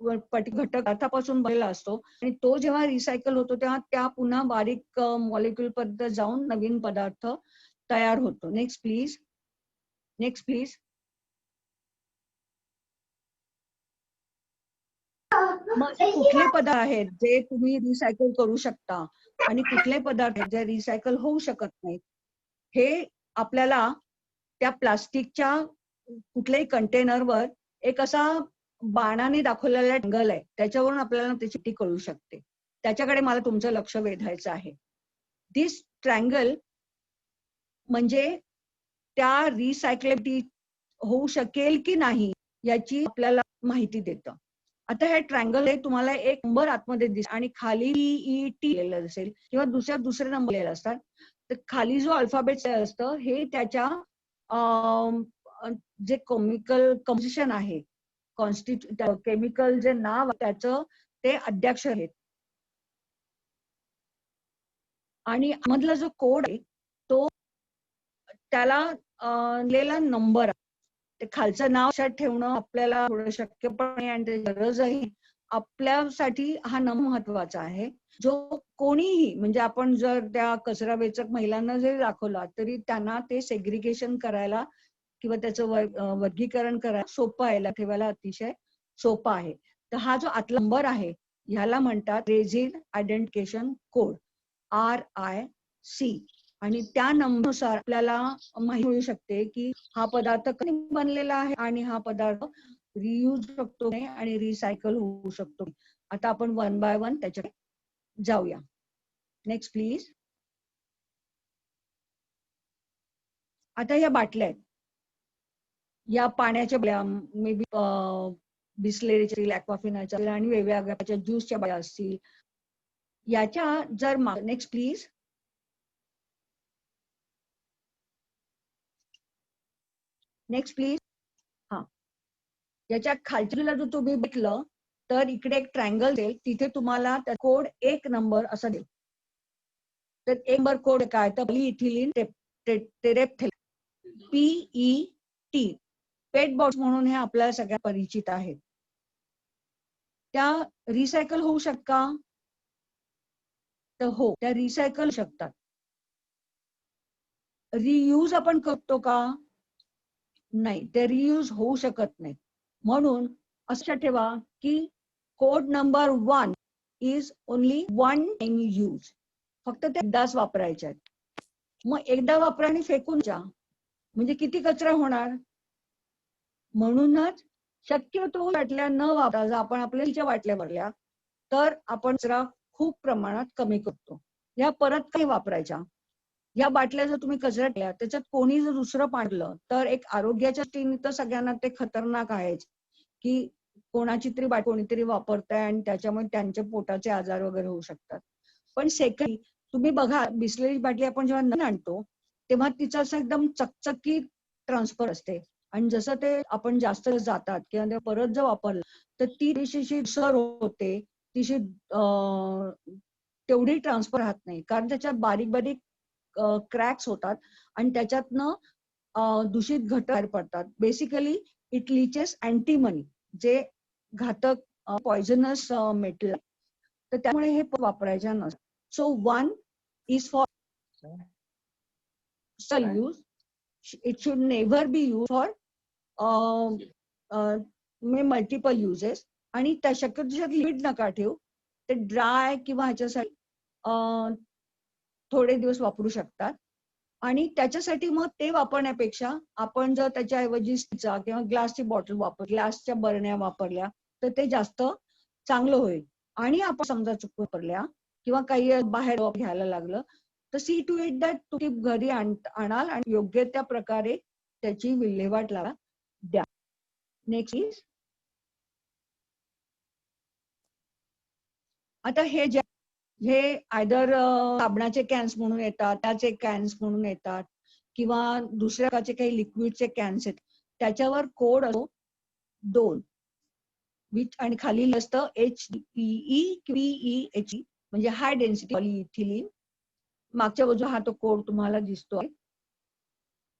Speaker 3: घटक अर्थापासून बनलेला असतो, आणि तो जेव्हा रिसायकल होतो तेव्हा त्या पुन्हा बारीक मॉलिक्युल पर्यंत जाऊन नवीन पदार्थ तयार होतो. Next please. Next please. मग कुठले पदार्थ आहेत जे तुम्ही रिसायकल करू शकता आणि कुठले पदार्थ आहेत जे रिसायकल होऊ शकत नाहीत, हे आपल्याला त्या प्लास्टिकच्या कुठल्याही कंटेनरवर एक असा बाणाने दाखवलेला ट्रँगल आहे, त्याच्यावरून आपल्याला त्याची चिठ्ठी कळू शकते. त्याच्याकडे मला तुमचं लक्ष वेधायचं आहे. दिस ट्रँगल म्हणजे त्या रिसायकलेबिलिटी होऊ शकेल की नाही याची आपल्याला माहिती देतं. आता हे ट्रायंगल आहे, तुम्हाला एक नंबर आतमध्ये दिसेल आणि खाली EET लिहिलेलं असेल किंवा दुसरे नंबर लिहिलेले असतात. तर खाली जो अल्फाबेट असतं हे त्याच्या जे केमिकल कंपोजिशन आहे, केमिकल जे नाव त्याचं ते अद्याक्षर आहेत. आणि मधला जो कोड आहे तो त्याला लिहिलेला नंबर. ते खालचं नाव लक्षात ठेवणं आपल्याला थोडं शक्य पण आहे आणि त्याची गरजही. आपल्यासाठी हा नंबर महत्वाचा आहे. जो कोणीही म्हणजे आपण जर त्या कचरा वेचक महिलांना जरी दाखवला तरी त्यांना ते सेग्रिगेशन करायला किंवा त्याचं वर्गीकरण करायला सोपं आहे, ठेवायला अतिशय सोपं आहे. तर हा जो आतला नंबर आहे ह्याला म्हणतात रेझिन आयडेंटिफिकेशन कोड, RIC. आणि त्या नंबरनुसार आपल्याला माहिती मिळू शकते की हा पदार्थ कधी बनलेला आहे आणि हा पदार्थ रियूज शकतो आणि रिसायकल होऊ शकतो. आता आपण 1 by 1 त्याच्याकडे जाऊया. Next please. आता या बाटल्या आहेत, या पाण्याच्या बाटल्या, मे बी बिस्लेरीच्या, ॲक्वाफिनाच्या आणि वेगवेगळ्या ज्यूसच्या बाटल्या असतील. याच्या जर नेक्स्ट प्लीज. Next please. हा, याच्या खालच्या जर तुम्ही बघितलं तर इकडे एक ट्रायंगल देईल, तिथे तुम्हाला कोड 1 नंबर असं देईल. तर 1 नंबर कोड काय, तर पॉलीइथिलीन टेरेफ्थॅलेट, PET. पेट बॉक्स म्हणून हे आपल्याला सगळ्या परिचित आहेत. त्या रिसायकल होऊ शकतात का, तर हो, त्या रिसायकल शकतात. रियूज आपण करतो का, नाही, ते रियूज होऊ शकत नाही. म्हणून असं ठेवा की code number 1 is only 1 time use. फक्त ते एकदाच वापरायचे आहेत. मग एकदा वापरा आणि फेकून द्या, म्हणजे किती कचरा होणार. म्हणूनच शक्यतो बाटल्या न वापरा, जर आपण आपल्या बाटल्या भरल्या तर आपण कचरा खूप प्रमाणात कमी करतो. या परत काही वापरायच्या. या बाटल्या जर तुम्ही कचऱ्यात टाकल्या, त्याच्यात कोणी जर दुसरं पाडलं तर एक आरोग्याच्या दृष्टीने तर सगळ्यांना ते खतरनाक आहेच की कोणाची तरी कोणीतरी वापरताय आणि त्याच्यामुळे त्यांच्या पोटाचे आजार वगैरे होऊ शकतात. पण सेकंड, तुम्ही बघा बिस्लेरी बाटली आपण जेव्हा नवीन आणतो तेव्हा तिचं असं एकदम चकचकीत ट्रान्सफर असते आणि जसं ते आपण जास्त जातात किंवा परत जर वापरलं तर ती दिवशी सर होते, तिशी तेवढी ट्रान्सफर राहत नाही, कारण त्याच्यात बारीक बारीक क्रॅक्स होतात आणि त्याच्यातनं दूषित घटक बाहेर पडतात. बेसिकली इट लीचेस अँटीमनी, जे घातक पॉइझनस मेटल. तर त्यामुळे हे वापरायच्या नसतात. So 1 is for use. It should never B use for multiple uses. आणि त्या शक्यतो लिमिट नका ठेवू. ते ड्राय किंवा ह्याच्यासाठी थोडे दिवस वापरू शकतात. आणि त्याच्यासाठी मग ते वापरण्यापेक्षा आपण जर त्याच्याऐवजी स्टीलचा किंवा ग्लासची बॉटल ग्लासच्या बरण्या वापरल्या तर ते जास्त चांगलं होईल. आणि आपण समजा चुकून वापरल्या किंवा काही बाहेर घ्यायला लागलं तर सी टू इट दॅट तुम्ही घरी आणाल आणि योग्य त्या प्रकारे त्याची विल्हेवाट लावा द्या. Next is. आता हे आयदर साबणाचे कॅन्स म्हणून येतात, त्याचे कॅन्स म्हणून येतात किंवा दुसऱ्या प्रकारचे काही लिक्विडचे कॅन्स आहेत, त्याच्यावर कोड असतो 2 आणि खाली असतं HEPEHE म्हणजे हाय डेन्सिटी पॉलीइथिलीन. मागच्या बाजूला हा तो कोड तुम्हाला दिसतोय.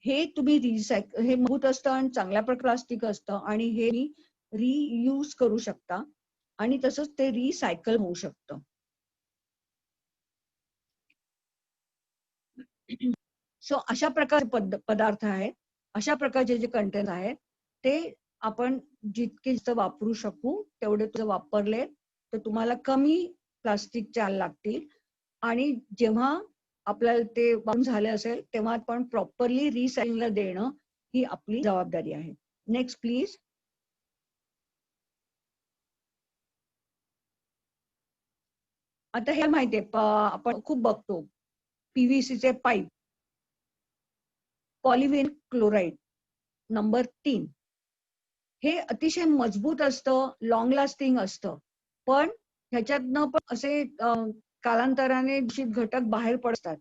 Speaker 3: हे तुम्ही रिसायकल, हे मजबूत असतं आणि चांगल्या प्रकार प्लास्टिक असतं आणि हे रियूज करू शकता आणि तसंच ते रिसायकल होऊ शकतं. सो अशा प्रकारचे पदार्थ आहेत, अशा प्रकारचे जे कंटेंट आहेत ते आपण जितके वापरू शकू तेवढे वापरले तर तुम्हाला कमी प्लास्टिकच्या लागतील. आणि जेव्हा आपल्याला ते वापरून झाले असेल तेव्हा आपण प्रॉपरली रिसायकलिंगला देणं ही आपली जबाबदारी आहे. Next please. आता हे माहितीये, आपण खूप बघतो PVCचे पाईप, पॉलिव्हिनाइल क्लोराईड नंबर 3. हे अतिशय मजबूत असतं, लॉंग लास्टिंग असतं, पण ह्याच्यातनं पण असे कालांतराने दूषित घटक बाहेर पडतात.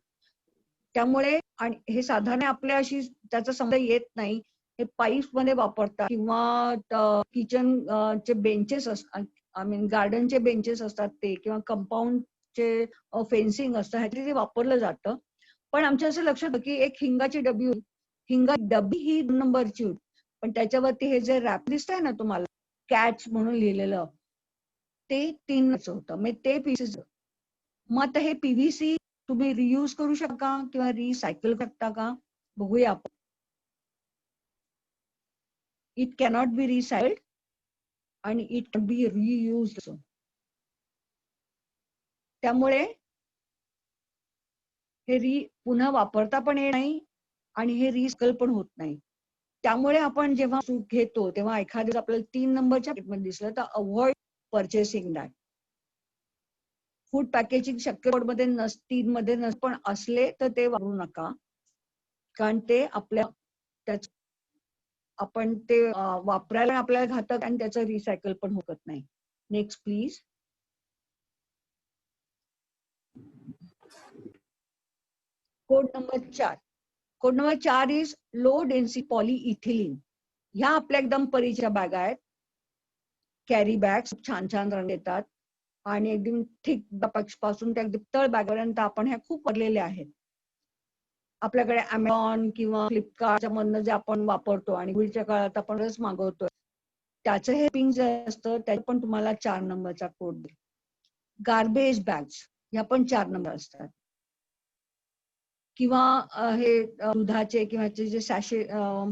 Speaker 3: त्यामुळे आणि हे साधारण आपल्या अशी त्याचा समजा येत नाही. हे पाईप्स मध्ये वापरतात किंवा किचन चे बेंचेस असतात, आय मीन गार्डनचे बेंचेस असतात ते, किंवा कंपाऊंडचे फेन्सिंग असतं, ह्याच्यात ते वापरलं जातं. पण आमच्या असं लक्षात येतं की एक हिंगाची डबी ही 2 नंबरची होती, पण त्याच्यावरती हे जे रॅप दिसतंय ना तुम्हाला, कॅच म्हणून लिहिलेलं, ते 3 होतं. मग ते पीसेस. मग आता हे पीव्हीसी तुम्ही रियूज करू शकता किंवा रिसायकल करता का, बघूया आपण. इट कॅनॉट बी रिसायकल्ड आणि इट कॅन बी रियूज्ड. त्यामुळे हे पुन्हा वापरता पण येत नाही आणि हे रिसायकल पण होत नाही. त्यामुळे आपण जेव्हा घेतो तेव्हा एखाद्या आपल्याला 3 नंबरच्या मध्ये दिसलं तर avoid purchasing that. Food packaging शक्यतो मध्ये 3 मध्ये पण असले तर ते वापरू नका, कारण ते आपण ते वापरायला आपल्याला घातक आणि त्याचं रिसायकल पण होत नाही. Next please. Code number 4. Code number 4 is low density polyethylene. ह्या आपल्या एकदम परीच्या बॅग आहेत, कॅरी बॅग्स, छान छान रंग येतात आणि एकदम थिक पासून त्या तळ बॅगपर्यंत आपण ह्या खूप वापरलेल्या आहेत. आपल्याकडे अमेझॉन किंवा फ्लिपकार्टच्या मधनं जे आपण वापरतो आणि पुढच्या काळात आपण रस मागवतो, त्याचं हे पिंग जे असतं त्यात पण तुम्हाला 4 नंबरचा कोड देईल. गार्बेज बॅग्स ह्या पण 4 नंबर असतात, किंवा हे दुधाचे किंवा जे सॅशे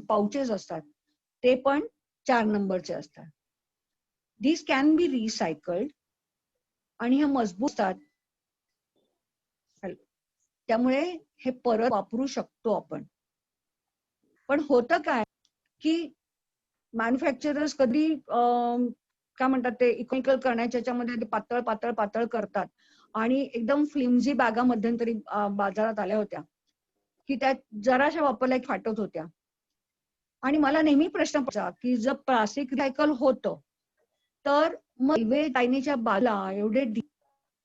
Speaker 3: पाउचेस असतात ते पण 4 नंबरचे असतात. दिस कॅन बी रिसायकल्ड आणि हे मजबूत असतात, त्यामुळे हे परत वापरू शकतो आपण. पण होतं काय की मॅन्युफॅक्चरर्स कधी काय म्हणतात ते इकॉनॉमिकल करण्याच्या याच्यामध्ये पातळ पातळ पातळ करतात आणि एकदम फ्लिमझी बॅगा मध्यंतरी बाजारात आल्या होत्या की त्या जराशा वापरल्या फाटत होत्या. आणि मला नेहमी प्रश्न पडला की जर प्लास्टिक रिसायकल होतं तर मग रेल्वे लाईनीच्या बाजूला एवढे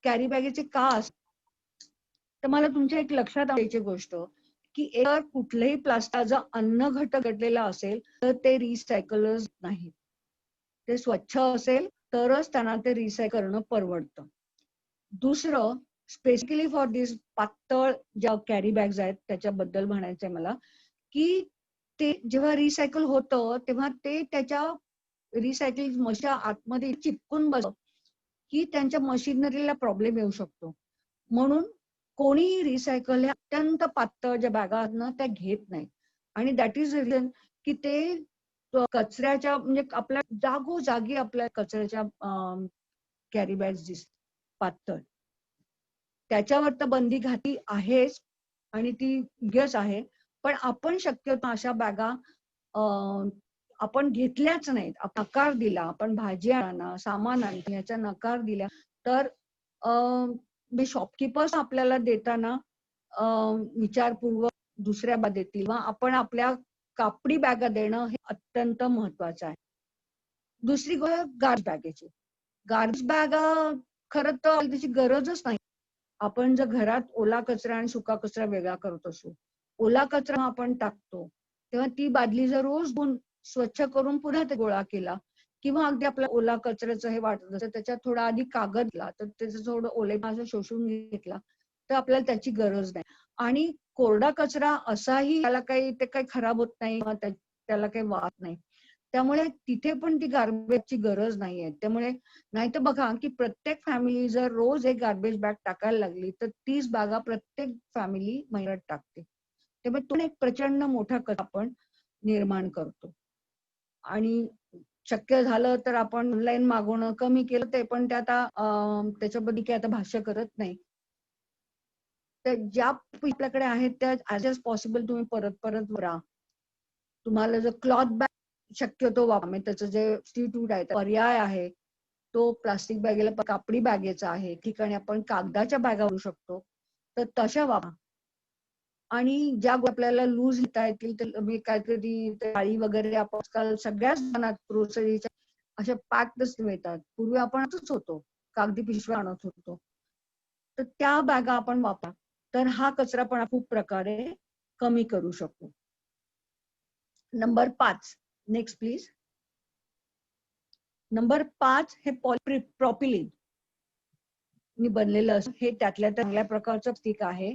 Speaker 3: कॅरी बॅगेचे का असतात. तर मला तुमच्या एक लक्षात आणायची गोष्ट की जर कुठलंही प्लास्टिकचा अन्न घटक घडलेला असेल तर ते रिसायकलच नाही. ते स्वच्छ असेल तरच त्यांना ते रिसायकल करणं परवडतं. दुसरं, स्पेसिफिकली फॉर दिस पातळ ज्या कॅरी बॅग्स आहेत त्याच्याबद्दल म्हणायचंय मला की ते जेव्हा रिसायकल होतं तेव्हा ते त्याच्या रिसायकलिंग मशीन आतमध्ये चिपकून बसतं की त्यांच्या मशिनरीला प्रॉब्लेम येऊ शकतो. म्हणून कोणी रिसायकल अत्यंत पातळ ज्या बॅगा आहेत ना त्या घेत नाही, आणि दॅट इज रिझन की ते कचऱ्याच्या म्हणजे आपल्या जागोजागी आपल्या कचऱ्याच्या कॅरी बॅग्स दिसतात पातळ. त्याच्यावर तर बंदी घातली आहेच आणि ती योग्यच आहे, पण आपण शक्यतो अशा बॅगा आपण घेतल्याच नाहीत. नकार दिला, आपण भाजी आणा सामान आणतो ह्याचा नकार दिला तर शॉपकीपर्स आपल्याला देताना विचारपूर्वक दुसऱ्या बॅगा देतील किंवा आपण आपल्या कापडी बॅगा देणं हे अत्यंत महत्वाचं आहे. दुसरी गोष्ट गार्बेज बॅगेची. गार्बेज बॅग खरं तर त्याची गरजच नाही. आपण जर घरात ओला कचरा आणि सुका कचरा वेगळा करत असू, ओला कचरा आपण टाकतो तेव्हा ती बादली जर रोज धुवून स्वच्छ करून पुन्हा ते गोळा केला, किंवा अगदी आपल्या ओला कचऱ्याचं हे वाटत असतं त्याच्यात थोडा आधी कागद ला तर त्याचं थोडं ओलेपणा शोषून घेतला तर आपल्याला त्याची गरज नाही. आणि कोरडा कचरा असाही त्याला काही ते काही खराब होत नाही किंवा त्याला काही वास नाही, त्यामुळे तिथे पण ती गार्बेजची गरज नाहीये. त्यामुळे नाही तर बघा की प्रत्येक फॅमिली जर रोज एक गार्बेज बॅग टाकायला लागली तर 30 बॅगा प्रत्येक फॅमिली महिन्यात टाकते. त्यामुळे तो एक प्रचंड मोठा कचरा आपण निर्माण करतो. आणि शक्य झालं तर आपण ऑनलाईन मागवणं कमी केलं ते, पण ते आता त्याच्याबद्दल काही आता भाष्य करत नाही. तर ज्या आपल्याकडे आहेत त्या ऍज एज पॉसिबल तुम्ही परत परत वापरा. तुम्हाला जर क्लॉथ बॅग शक्यतो वापरा, त्याचं जे सबस्टिट्यूट आहे पर्याय आहे तो प्लास्टिक बॅगेला कापडी बॅगेचा आहे, ठिकाणी आपण कागदाच्या बॅगा वापरू शकतो तर तशा वापरा. आणि ज्या आपल्याला लूज लिहिता येतील तर मी काहीतरी थाळी वगैरे आपण आजकाल सगळ्याच दुकानात ग्रोसरीच्या अशा पॅक्डच मिळतात. पूर्वी आपण असंच होतो, कागदी पिशव्या आणत होतो. तर त्या बॅगा आपण वापरा, तर हा कचरा पण खूप प्रकारे कमी करू शकतो. Number 5, next please. नंबर 5 हे पॉलिप्रॉपिलिन मी बनलेलं असं हे त्यातल्या चांगल्या प्रकारचं प्लास्टिक आहे.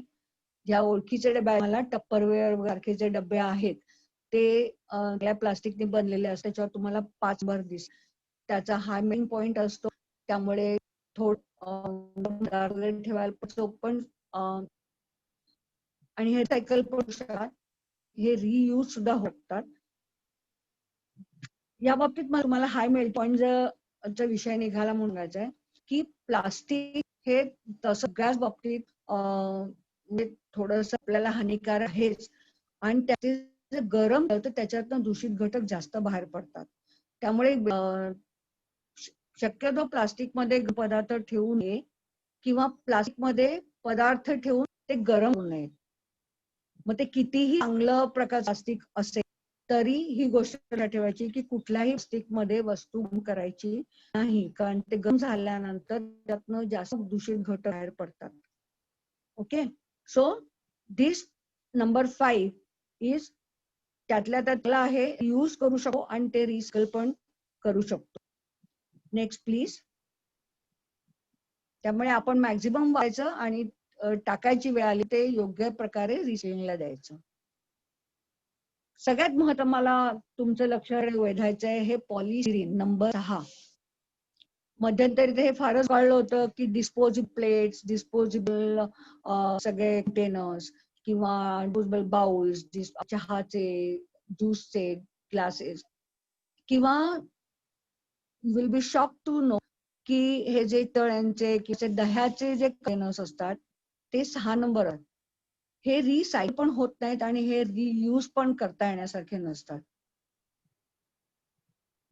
Speaker 3: ज्या ओळखीचे डबे मला टप्परवेअर सारखेचे डबे आहेत ते प्लास्टिकने बनलेले असतात. त्याच्यावर तुम्हाला 5 भर दिसतात. त्याचा हा मेन पॉइंट असतो. त्यामुळे थोडं ठेवायला पडतो पण आणि हे सायकल पण शकतात. हे रियूज सुद्धा होतात. या बाबतीत मला तुम्हाला हाय मेन पॉइंट विषय निघाला म्हणून सांगायचा आहे की प्लास्टिक हे सगळ्याच बाबतीत म्हणजे थोडंसं आपल्याला हानिकारक आहेच आणि त्याचे जे गरम तर त्याच्यातनं दूषित घटक जास्त बाहेर पडतात. त्यामुळे शक्यतो प्लास्टिक मध्ये पदार्थ ठेवू नये किंवा प्लास्टिक मध्ये पदार्थ ठेवून ते गरम होऊ नये. मग ते कितीही चांगलं प्रकार प्लास्टिक असेल तरी ही गोष्ट ठेवायची की कुठल्याही प्लास्टिक मध्ये वस्तू गरम करायची नाही, कारण ते गरम झाल्यानंतर त्यातनं जास्त दूषित घटक बाहेर पडतात. Okay, so this number 5 is त्यातल्या त्यातला आहे, यूज करू शकतो आणि ते रिसायकल पण करू शकतो. Next please. त्यामुळे आपण मॅक्झिमम व्हायचं आणि टाकायची वेळ आली ते योग्य प्रकारे रिसायकलिंगला द्यायचं. सगळ्यात महत्त्वाचं मला तुमचं लक्ष वेधायचं आहे हे पॉलिस्टिरीन नंबर 6. मध्यंतरी हे फारच कळलं होतं की डिस्पोजेबल प्लेट्स, डिस्पोजेबल सगळे कंटेनर्स किंवा डिस्पोजेबल बाउल्स, चहाचे, ज्यूसचे ग्लासेस किंवा will be shock to know की हे जे तळ्यांचे किंवा दह्याचे जे कंटेनर्स असतात ते 6 नंबर आहेत. हे रिसायकल पण होत नाहीत आणि हे रियूज पण करता येण्यासारखे नसतात.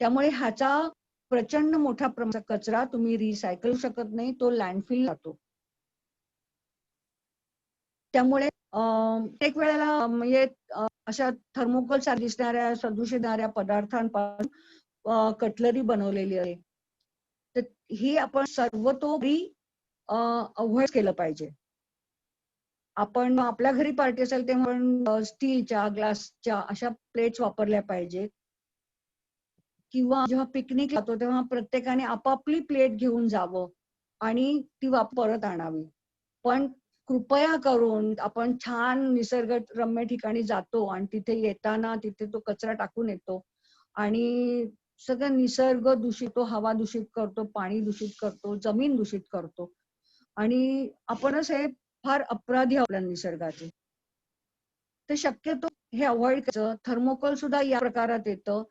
Speaker 3: त्यामुळे ह्याचा प्रचंड मोठा प्रमाणाचा कचरा तुम्ही रिसायकल शकत नाही, तो लँडफिल जातो. त्यामुळे एक वेळेला म्हणजे अशा थर्मोकोल सारख्या दिसणाऱ्या सदृश पदार्थांपासून कटलरी बनवलेली आहे. तर ही आपण सर्वतोपरी अव्हॉइड केलं पाहिजे. आपण आपल्या घरी पार्टी असेल तेव्हा आपण स्टीलच्या, ग्लासच्या अशा प्लेट्स वापरल्या पाहिजेत किंवा जेव्हा पिकनिक जातो तेव्हा प्रत्येकाने आपापली प्लेट घेऊन जावं आणि ती परत आणावी. पण कृपया करून आपण छान निसर्गरम्य ठिकाणी जातो आणि तिथे येताना तिथे तो कचरा टाकून येतो आणि सगळं निसर्ग दूषित होतो, हवा दूषित करतो, पाणी दूषित करतो, जमीन दूषित करतो आणि आपणच हे फार अपराधी आपल्या निसर्गाचे. तर शक्यतो हे अवॉइड करायचं. थर्मोकोल सुद्धा या प्रकारात येतं.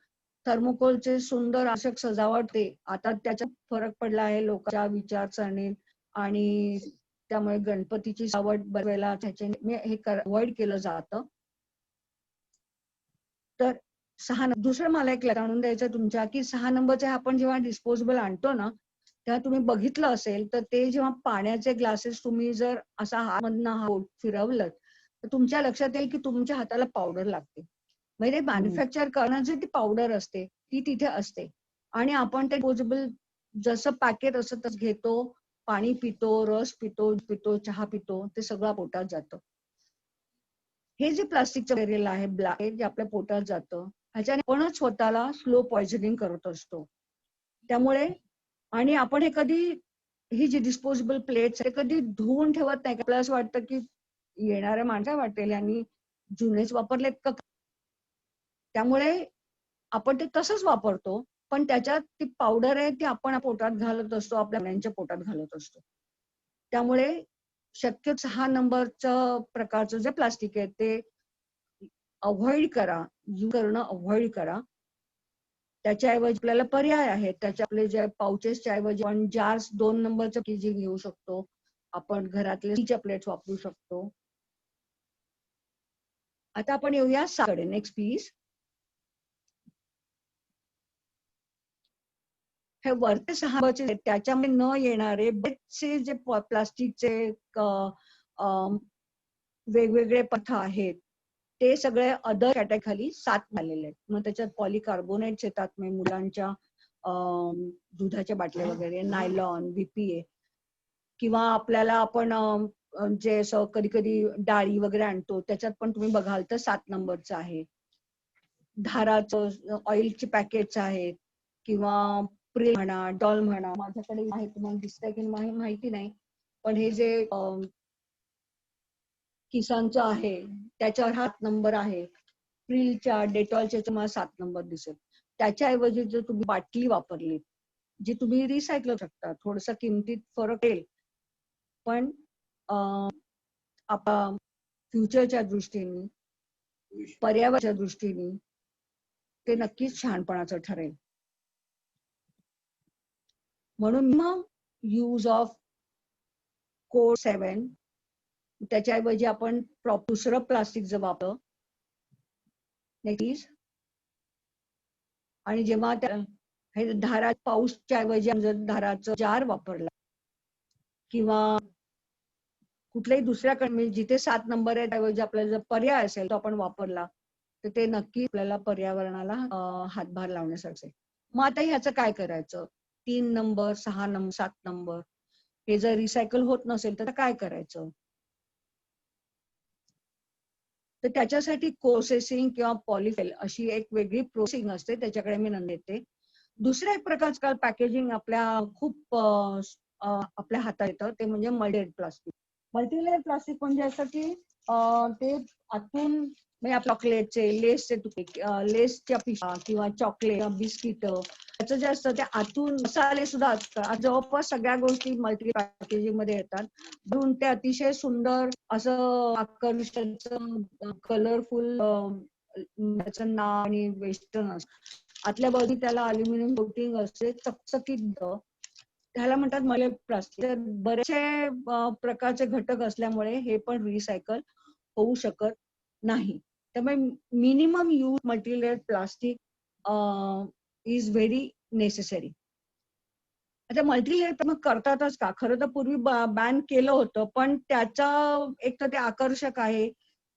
Speaker 3: थर्मोकोलचे सुंदर आकर्षक सजावट ते आता त्याच्यात फरक पडला आहे लोकांच्या विचारसरणीत आणि त्यामुळे गणपतीची सजावट बघायला त्याच्याने हे अवॉइड केलं जातं. तर 6 दुसरं मला एक जाणून द्यायचं तुमच्या की 6 नंबरचे आपण जेव्हा डिस्पोजेबल आणतो ना तेव्हा तुम्ही बघितलं असेल तर ते जेव्हा पाण्याचे ग्लासेस तुम्ही जर असा हातमधनं फिरवलं तर तुमच्या लक्षात येईल की तुमच्या हाताला पावडर लागते. म्हणजे मॅन्युफॅक्चर करण्याची ती पावडर असते ती तिथे असते आणि आपण ते डिस्पोजेबल जसं पॅकेट असं तसं घेतो, पाणी पितो, रस पितो, चहा पितो, ते सगळं पोटात जातं. हे जे प्लास्टिकचं मटेरियल आहे ब्लॅक जे आपल्या पोटात जातं ह्याच्याने आपणच स्वतःला स्लो पॉइझनिंग करत असतो. त्यामुळे आणि आपण हे कधी ही जी डिस्पोजेबल प्लेट्स हे कधी धुवून ठेवत नाही. आपल्याला असं वाटतं की येणाऱ्या माणसाला वाटेल आणि जुनेच वापरलेत का. त्यामुळे आपण ते तसंच वापरतो पण त्याच्यात ती पावडर आहे ती आपण पोटात घालत असतो, आपल्या मुलांच्या पोटात घालत असतो. त्यामुळे शक्य 6 नंबरचं प्रकारचं जे प्लास्टिक आहे ते अव्हॉइड करा, यूज करणं अव्हॉइड करा. त्याच्याऐवजी आपल्याला पर्याय आहेत. त्याच्या आपले जे पाउचेसच्या ऐवजी आपण जार्स 2 नंबरचं पॅकेजिंग घेऊ शकतो. आपण घरातले स्टीलच्या प्लेट्स वापरू शकतो. आता आपण येऊया 6 कडे. Next please. हे वरचे 6 नंबरचे त्याच्यामध्ये न येणारे बरेचसे जे प्लास्टिकचे वेगवेगळे पदार्थ आहेत ते सगळे अदर कॅटेगरी खाली 7 आलेले आहेत. मग त्याच्यात पॉलिकार्बोनेट्स येतात, म्हणजे मुलांच्या दुधाच्या बाटल्या वगैरे, नायलॉन, BPA, किंवा आपल्याला आपण जे असं कधी कधी डाळी वगैरे आणतो त्याच्यात पण तुम्ही बघाल तर 7 नंबरचं आहे. धाराचं ऑइलची पॅकेट्स आहेत, किंवा प्रिल म्हणा, डॉल म्हणा, माझ्याकडे आहे तुम्हाला दिसतंय की माहिती नाही, पण हे जे किसानचं आहे त्याच्यावर 7 नंबर आहे. प्रिलच्या, डेटॉलच्या तुम्हाला 7 नंबर दिसेल. त्याच्याऐवजी जर तुम्ही बाटली वापरली जी तुम्ही रिसायकल करू शकता, थोडसा किमतीत फरक येईल, पण आपल्या फ्युचरच्या दृष्टीने, पर्यावरणाच्या दृष्टीने ते नक्कीच शहाणपणाचं ठरेल. म्हणून मग यूज ऑफ कोड 7, त्याच्याऐवजी आपण दुसरं प्लास्टिक जर वापरलं, आणि जेव्हा हे धारा पाऊसच्या ऐवजी जर धाराचं जार वापरला, किंवा कुठल्याही दुसऱ्याकडे जिथे 7 नंबर आहे त्याऐवजी आपल्याला जर पर्याय असेल तो आपण वापरला, तर ते नक्की आपल्याला पर्यावरणाला हातभार लावण्यासारखे. मग आता ह्याचं काय करायचं? 3 नंबर, 6 नंबर, 7 नंबर हे जर रिसायकल होत नसेल तर काय करायचं? तर त्याच्यासाठी प्रोसेसिंग किंवा पॉलिफेल अशी एक वेगळी प्रोसेसिंग असते, त्याच्याकडे मी नंतर येते. दुसऱ्या एक प्रकारचं काल पॅकेजिंग आपल्या खूप आपल्या हातात येतं, ते म्हणजे मल्टीलेयर प्लास्टिक. मल्टीलेयर प्लास्टिक म्हणजे असं की ते आतून म्हणजे चॉकलेटचे, लेसचे तुकडे, लेसच्या पिशव्या किंवा चॉकलेट, बिस्किट, त्याचं जे असतं ते आतून मसाले सुद्धा असतात. जवळपास सगळ्या गोष्टी मल्टीलेयर पॅकेजिंग मध्ये येतात. म्हणून ते अतिशय सुंदर असं आकर्षक कलरफुल त्याचं नाव आणि वेस्टर्न असतं. आतल्या बाजूने त्याला अल्युमिनियम कोटिंग असते, चकचकीत. त्याला म्हणतात मल्टीलेयर प्लास्टिक. बरेचसे प्रकारचे घटक असल्यामुळे हे पण रिसायकल होऊ शकत नाही. त्यामुळे minimum use multilayer plastic is very necessary. आता मल्टीलेयर मग करतातच का? खरं तर पूर्वी बॅन केलं होतं, पण त्याचा एक तर ते आकर्षक आहे,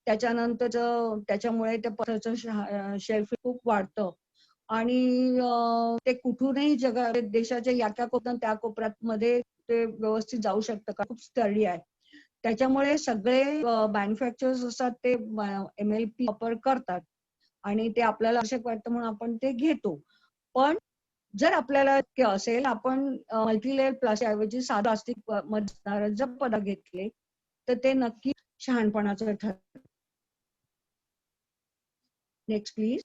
Speaker 3: त्याच्यानंतर त्याच्यामुळे त्या पदार्थाचं शेल्फ खूप वाढतं, आणि ते कुठूनही देशाच्या या कोपऱ्यात त्या कोपऱ्यात मध्ये ते व्यवस्थित जाऊ शकतं का, खूप स्टडी आहे. त्याच्यामुळे सगळे मॅन्युफॅक्चरर्स असतात ते MLP वापर करतात, आणि ते आपल्याला आवश्यक वाटतं म्हणून आपण ते घेतो. पण जर आपल्याला असेल, आपण मल्टीलेयर प्लास्टिक ऐवजी साधं प्लास्टिक मध्ये जर पदार्थ घेतले तर ते नक्की शहाणपणाचं ठरतं. Next please.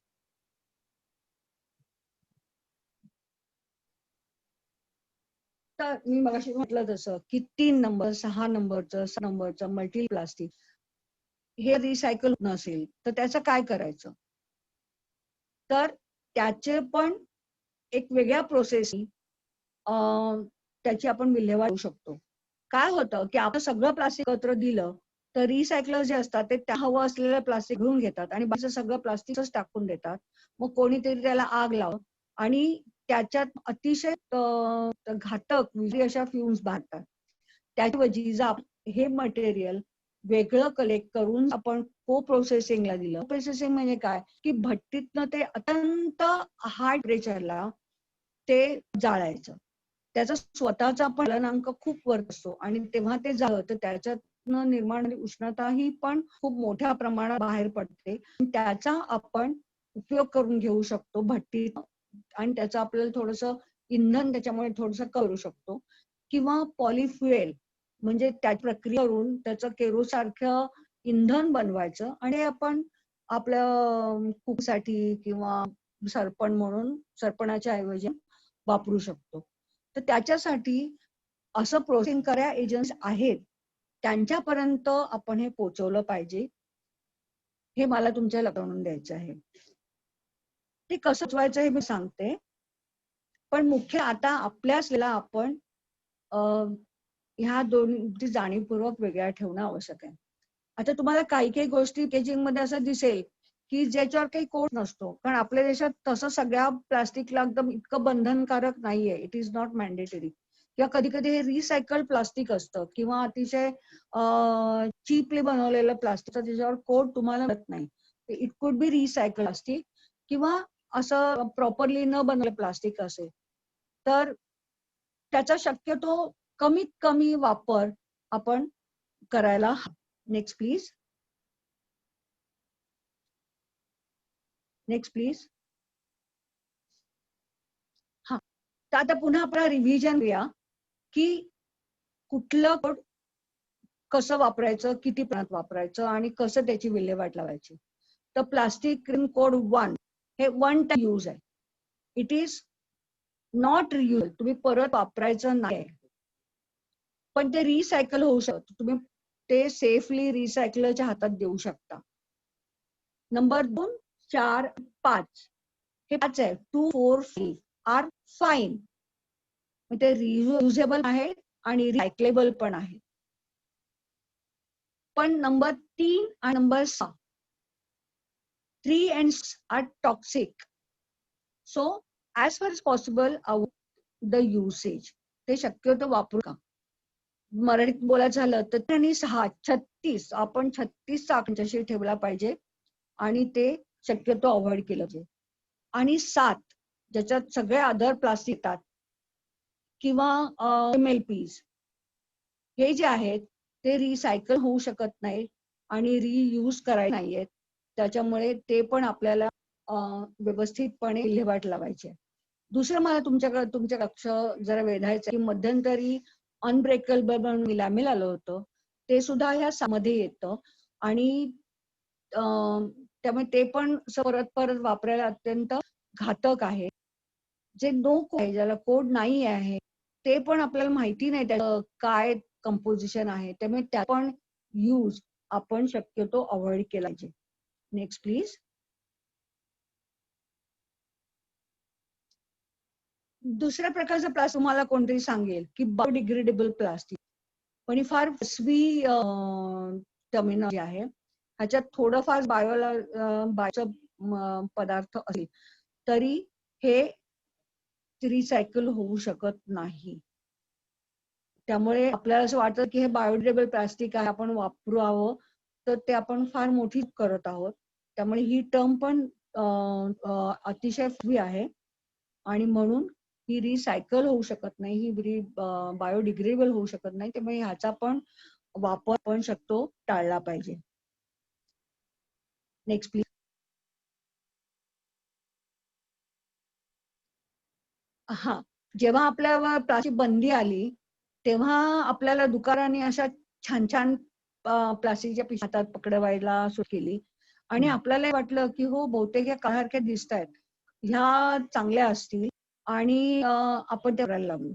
Speaker 3: तर मी मगाशी म्हटलं तसं की 3 नंबर, 6 नंबरचं, 6 नंबरचं मल्टी प्लास्टिक हे रिसायकल नसेल तर त्याचं काय करायचं? तर त्याचे पण एक वेगळ्या प्रोसेसनी त्याची आपण विल्हेवाट लावू शकतो. काय होतं की आपण सगळं प्लास्टिक एकत्र दिलं तर रिसायकलर जे असतात ते त्या हवं असलेलं प्लास्टिक घेऊन घेतात आणि बाकीचं सगळं प्लास्टिकच टाकून देतात. मग कोणीतरी त्याला आग लावतं आणि त्याच्यात अतिशय घातक अशा फ्युम्स बांधतात. त्याऐवजी जर हे मटेरियल वेगळं कलेक्ट करून आपण को प्रोसेसिंगला दिलं. प्रोसेसिंग म्हणजे काय की भट्टीतनं ते अत्यंत हाय टेम्परेचरला ते जाळायचं. त्याचा स्वतःचा पण गलनांक खूप वर असतो आणि तेव्हा ते जाळलं तर त्याच्यातनं निर्माण उष्णता ही पण खूप मोठ्या प्रमाणात बाहेर पडते. त्याचा आपण उपयोग करून घेऊ शकतो भट्टीत, आणि त्याचं आपल्याला थोडंसं इंधन त्याच्यामुळे थोडंसं करू शकतो. किंवा पॉलिफ्युएल म्हणजे त्या प्रक्रिया करून त्याचं केरोसारखं इंधन बनवायचं आणि आपण आपल्या कुकसाठी किंवा सरपण म्हणून सरपणाच्या ऐवजी वापरू शकतो. तर त्याच्यासाठी असं प्रोसेसिंग करणाऱ्या एजन्ट्स आहेत, त्यांच्यापर्यंत आपण हे पोहोचवलं पाहिजे, हे मला तुमच्या लक्षात द्यायचं आहे. ते कसं पोहोचवायचं हे मी सांगते, पण मुख्य आता आपल्याला आपण ह्या दोन्ही जाणीवपूर्वक वेगळ्या ठेवणं आवश्यक आहे. आता तुम्हाला काही काही गोष्टी पॅकेजिंग मध्ये असं दिसेल की ज्याच्यावर काही कोड नसतो, कारण आपल्या देशात तसं सगळ्या प्लास्टिकला एकदम इतकं बंधनकारक नाहीये. It is not mandatory. किंवा कधी कधी हे रिसायकल्ड प्लास्टिक असतं किंवा अतिशय चीपली बनवलेलं प्लास्टिक, त्याच्यावर कोट तुम्हाला मिळत नाही. It could be recycled plastic किंवा असं प्रॉपरली न बनवलेलं प्लास्टिक असेल तर त्याचा शक्यतो कमीत कमी वापर आपण करायला हवा. Next please. Next please. हा, तर आता पुन्हा आपला रिव्हिजन करूया की कुठलं कोड कसं वापरायचं, किती प्रमाणात वापरायचं आणि कसं त्याची विल्हेवाट लावायची. तर प्लास्टिक कोड 1 हे वन टाइम यूज आहे. इट इज नॉट रियूज, तुम्ही परत वापरायचं नाही, पण ते रिसायकल होऊ शकतं. तुम्ही ते सेफली रिसायकलरच्या हातात देऊ शकता. नंबर 2, 4, 5 हे 5 आहे. 2, 4, 5 आर फाईन, ते रियुजेबल आहे आणि रिसायकलेबल पण आहे. पण नंबर 3 आणि number 6, 3 and 6 are toxic. So as far as possible avoid the usage. ते शक्यतो वापरू का. मराठीत बोलायचं झालं तर 3 आणि 6 36, आपण 36 चाकांच्याशी ठेवला पाहिजे आणि ते शक्यतो अवॉइड केलं पाहिजे. आणि 7 ज्याच्यात सगळे अदर प्लास्टिक येतात किंवा MLPs हे जे आहेत ते रिसायकल होऊ शकत नाही आणि रियूज करायचे नाहीयेत. त्याच्यामुळे ते पण आपल्याला व्यवस्थितपणे विल्हेवाट लावायचे. दुसरं मला तुमच्या लक्ष जरा वेधायचं की मध्यंतरी अनब्रेकेबल म्हणून मिलामिल आलं होतं, ते सुद्धा ह्या मध्ये येतं आणि त्यामुळे ते पण परत परत वापरायला अत्यंत घातक आहे. जे नो कोड आहे, ज्याला कोड नाही आहे, ते पण आपल्याला माहिती नाही त्याचं काय कंपोजिशन आहे, त्यामुळे त्या पण यूज आपण शक्यतो अवॉइड केला पाहिजे. Next please. दुसऱ्या प्रकारचं प्लास्टिक तुम्हाला कोणतरी सांगेल की बायोडिग्रेडेबल प्लास्टिक, पण ही फार फसवी टर्मिनॉलॉजी आहे. ह्याच्यात थोडंफार बायोचा पदार्थ असेल तरी हे रिसायकल होऊ शकत नाही. त्यामुळे आपल्याला असं वाटतं की हे बायोडिग्रेडेबल प्लास्टिक आहे, आपण वापरावं, तर ते आपण फार मोठी करत आहोत. त्यामुळे ही टर्म पण अतिशय फसवी आहे आणि म्हणून ही रिसायकल होऊ शकत नाही, ही बायोडिग्रेडेबल होऊ शकत नाही. त्यामुळे ह्याचा पण वापर आपण शकतो टाळला पाहिजे. Next please. हा, जेव्हा आपल्यावर प्लास्टिक बंदी आली तेव्हा आपल्याला दुकानाने अशा छान छान प्लास्टिकच्या पिशव्या हातात पकडायला सुरू केली आणि आपल्याला वाटलं की हो बहुतेक या काळासारख्या दिसत आहेत, ह्या चांगल्या असतील आणि आपण त्या करायला लागलो.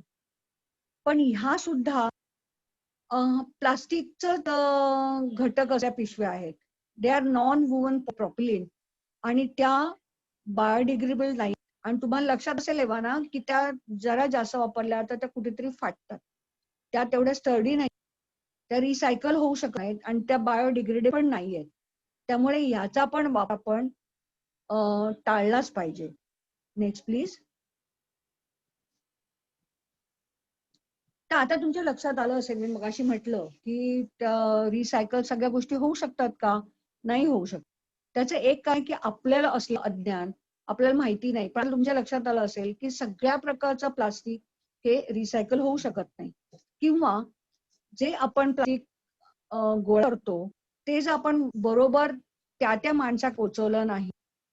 Speaker 3: पण ह्या सुद्धा प्लास्टिकचं घटक अशा पिशव्या आहेत. They are non woven propylene आणि त्या बायोडिग्रेडेबल नाही. आणि तुम्हाला लक्षात असेल ना की त्या जरा जास्त वापरल्या तर त्या कुठेतरी फाटतात, त्या तेवढ्या स्टर्डी नाही, त्या रिसायकल होऊ शकत नाहीत आणि त्या बायोडिग्रेडेबल पण नाहीयेत. त्यामुळे ह्याचा पण वापर आपण टाळलाच पाहिजे. Next please. तर आता तुमच्या लक्षात आलं असेल, मी मगाशी म्हटलं की रिसायकल सगळ्या गोष्टी होऊ शकतात का? नाही होऊ शकत. त्याचं एक काय की आपल्याला असलं अज्ञान, आपल्याला माहिती नाही. पण तुमच्या लक्षात आलं असेल की सगळ्या प्रकारचं प्लास्टिक हे रिसायकल होऊ शकत नाही किंवा जे आपण प्लास्टिक गोळा करतो ते जर आपण बरोबर त्या माणसाला पोचवलं नाही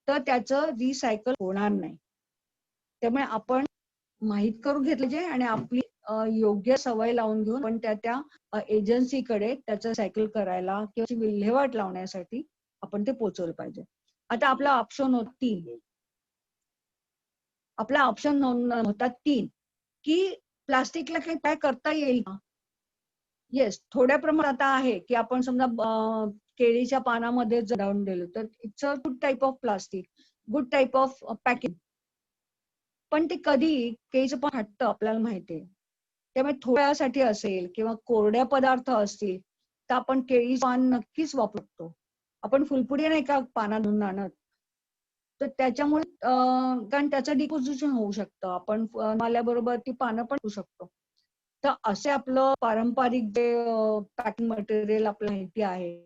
Speaker 3: तर त्याचं रिसायकल होणार नाही. त्यामुळे आपण माहित करून घेतलं पाहिजे आणि आपली योग्य सवय लावून घेऊन पण त्या एजन्सीकडे त्याचं सायकल करायला किंवा विल्हेवाट लावण्यासाठी आपण ते पोचवलं पाहिजे. आता आपला ऑप्शन होता 3. आपला ऑप्शन होता 3 की प्लास्टिकला काही काय करता येईल का? येस, थोड्या प्रमाणात आता आहे की आपण समजा केळीच्या पानामध्ये जळवून दिलं तर it's a good type of plastic, good type of packing. पण ते कधी केळीचं पान हटतं आपल्याला माहितीये. त्यामुळे थोड्यासाठी असेल किंवा कोरड्या पदार्थ असतील तर आपण केळी पान नक्कीच वापरतो. आपण फुलपुडी नाही का पानातून आणत, तर त्याच्यामुळे कारण त्याचं डिपोजिशन होऊ शकतं, आपण आल्याबरोबर ती पानं पण होऊ शकतो. तर असे आपलं पारंपरिक जे पॅकिंग मटेरियल आपलं माहिती आहे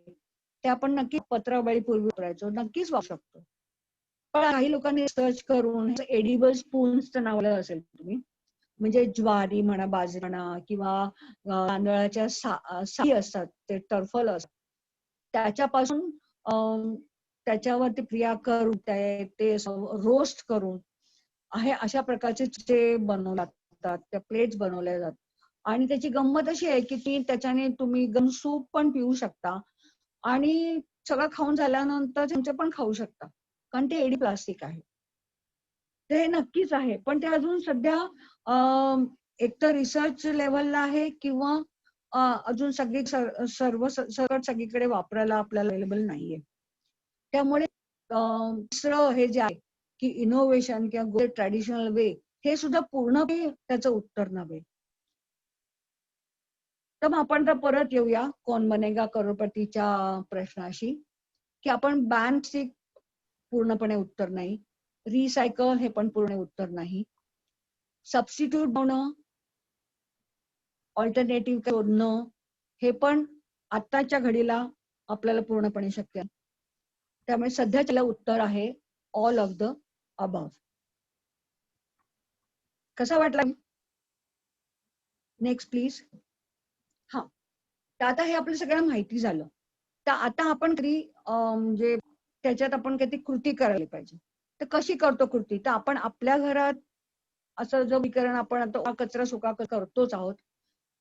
Speaker 3: ते आपण नक्कीच पत्रावळीपूर्वी वापरायचो, नक्कीच वापरू शकतो. पण काही लोकांनी सर्च करून एडिबल स्पून्सचं नाव असेल तुम्ही, म्हणजे ज्वारी म्हणा, बाजरी म्हणा किंवा तांदळाच्या साली असतात, ते टर्फल असतात, त्याच्यापासून त्याच्यावरती क्रिया करून ते रोस्ट करून आहे अशा प्रकारचे ते बनवले जातात, त्या प्लेट्स बनवल्या जातात. आणि त्याची गंमत अशी आहे की त्याच्याने तुम्ही गम सूप पण पिऊ शकता आणि सगळं खाऊन झाल्यानंतर चमचे पण खाऊ शकता, कारण ते एडी प्लास्टिक आहे. ते नक्कीच आहे, पण ते अजून सध्या एकतर रिसर्च लेवलला आहे किंवा अजून सरळ सगळीकडे वापरायला आपल्याला अवेलेबल नाहीये. त्यामुळे दुसरं हे जे आहे की इनोव्हेशन किंवा ट्रॅडिशनल वे, हे सुद्धा पूर्णपणे त्याचं उत्तर नव्हे. तर मग आपण तर परत येऊया कौन बनेगा करोडपतीच्या प्रश्नाशी, की आपण बॅन स्टिक पूर्णपणे उत्तर नाही, रिसायकल हे पण पूर्ण उत्तर नाही, सबस्टिट्यूट बनवणं, ऑल्टरनेटिव्ह शोधणं हे पण आत्ताच्या घडीला आपल्याला पूर्णपणे शक्य आहे. त्यामुळे सध्याच्याला उत्तर आहे ऑल ऑफ द अबव. कसा वाटला? Next please. हा, तर आता हे आपलं सगळं माहिती झालं. तर आता आपण म्हणजे त्याच्यात आपण काहीतरी कृती करायला पाहिजे. तर कशी करतो कृती? तर आपण आपल्या घरात असं जो विकरण आपण आता कचरा सुका करतोच आहोत,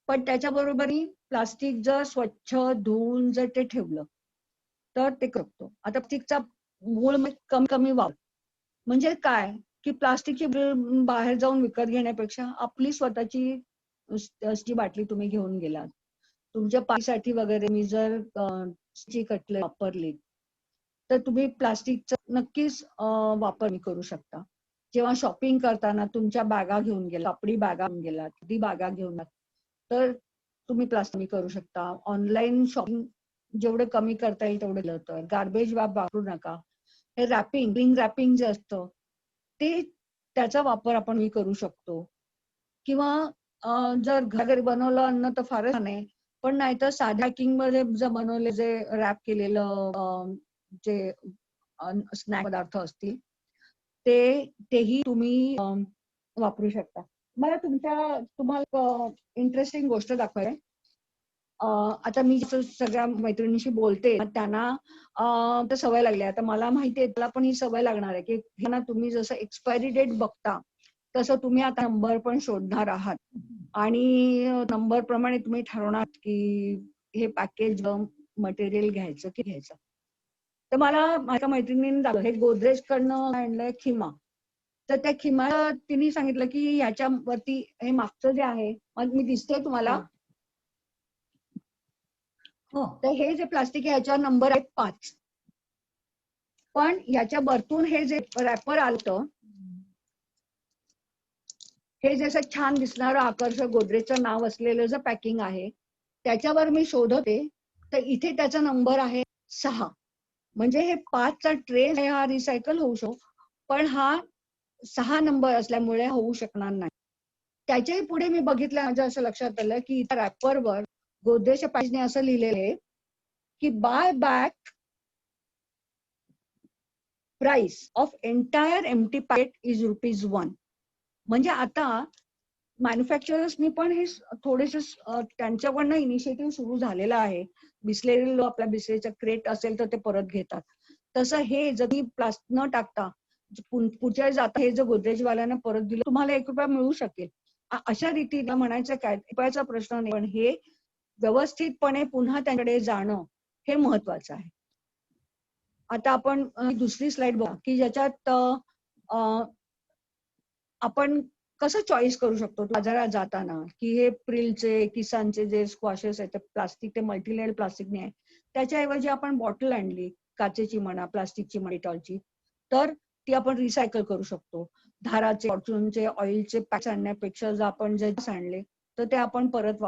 Speaker 3: पण त्याच्याबरोबरही प्लास्टिक जर स्वच्छ धुवून जर ते ठेवलं तर ते करतो. आता प्लास्टिकचा मूळ कमी कमी वापर म्हणजे काय, की प्लास्टिकची बाहेर जाऊन विकत घेण्यापेक्षा आपली स्वतःची बाटली तुम्ही घेऊन गेलात, तुमच्या पाण्यासाठी वगैरे मी जर कटले वापरली तर तुम्ही प्लास्टिकचा नक्कीच वापर करू शकता. जेव्हा शॉपिंग करताना तुमच्या बॅगा घेऊन गेला, कापडी बॅगा घेऊन गेलात, ती बॅगा घेऊन तर तुम्ही प्लास्टिक करू शकता. ऑनलाईन शॉपिंग जेवढं कमी करता येईल तेवढं केलं तर गार्बेज बॅग वापरू नका. हे रिंग रॅपिंग जे असतं ते त्याचा वापर आपण करू शकतो. किंवा जर घरी बनवलं अन्न तर फारच नाही, पण नाहीतर साध्या पॅकिंग मध्ये जर बनवले जे रॅप केलेलं जे स्नॅक पदार्थ असतील तेही तुम्ही वापरू शकता. मला तुम्हाला इंटरेस्टिंग गोष्ट दाखवाय. आता मी सगळ्या मैत्रिणीशी बोलते, त्यांना सवय लागली. आता मला माहितीये त्याला पण ही सवय लागणार आहे की तुम्ही जसं एक्सपायरी डेट बघता तसं तुम्ही आता नंबर पण शोधणार आहात आणि नंबर प्रमाणे तुम्ही ठरवणार की हे पॅकेज मटेरियल घ्यायचं की घ्यायचं. तर मला माझ्या मैत्रिणीने दाखवलं, हे गोदरेज कडनं आणलंय खिमा. तर त्या खिमाला तिने सांगितलं की ह्याच्यावरती हे मागचं जे आहे, मग मी दिसते तुम्हाला, तर हे जे प्लास्टिक आहे ह्याचा नंबर आहे 5. पण ह्याच्या वरतून हे जे रॅपर आलतं, हे जसं छान दिसणारं आकर्षक गोदरेजचं नाव असलेलं जे पॅकिंग आहे त्याच्यावर मी शोधते तर इथे त्याचा नंबर आहे 6. म्हणजे हे 5चा ट्रे हा रिसायकल होऊ शकतो, पण हा 6 नंबर असल्यामुळे होऊ शकणार नाही. त्याच्याही पुढे मी बघितलं, माझ्या असं लक्षात आलं की इथं रॅपरवर गोदरेजच्या पॅकेजने असं लिहिलेलं आहे की buy back price of entire empty packet is ₹1. म्हणजे आता मॅन्युफॅक्चरर्सनी पण हे थोडेसे त्यांच्याकडनं इनिशिएटिव्ह सुरू झालेला आहे. बिस्लेरी आपल्या बिस्लेरीचा क्रेट असेल तर ते परत घेतात. तसं हे जर प्लास्टिक न टाकता पुढच्या जाता हे जर गोदरेजवाल्यांना परत दिलं तुम्हाला ₹1 मिळू शकेल. अशा रीतीने म्हणायचं काय, रुपयाचा प्रश्न नाही, पण हे व्यवस्थितपणे पुन्हा त्यांच्याकडे जाणं हे महत्वाचं आहे. आता आपण दुसरी स्लाइड बघा की ज्याच्यात आपण कसं चॉईस करू शकतो बाजारात जाताना की हे प्रिलचे किसानचे जे स्क्वॉशेस आहेत ते प्लास्टिक, ते मल्टीलेअर प्लास्टिकने आहे, त्याच्याऐवजी आपण बॉटल आणली काचेची म्हणा, प्लास्टिकची म्हणा, डेटॉलची, तर ती आपण रिसायकल करू शकतो. धाराचे, फॉर्च्यूनचे, ऑइलचे पॅक्स आणण्यापेक्षा जर आपण जे आणले तर ते आपण परत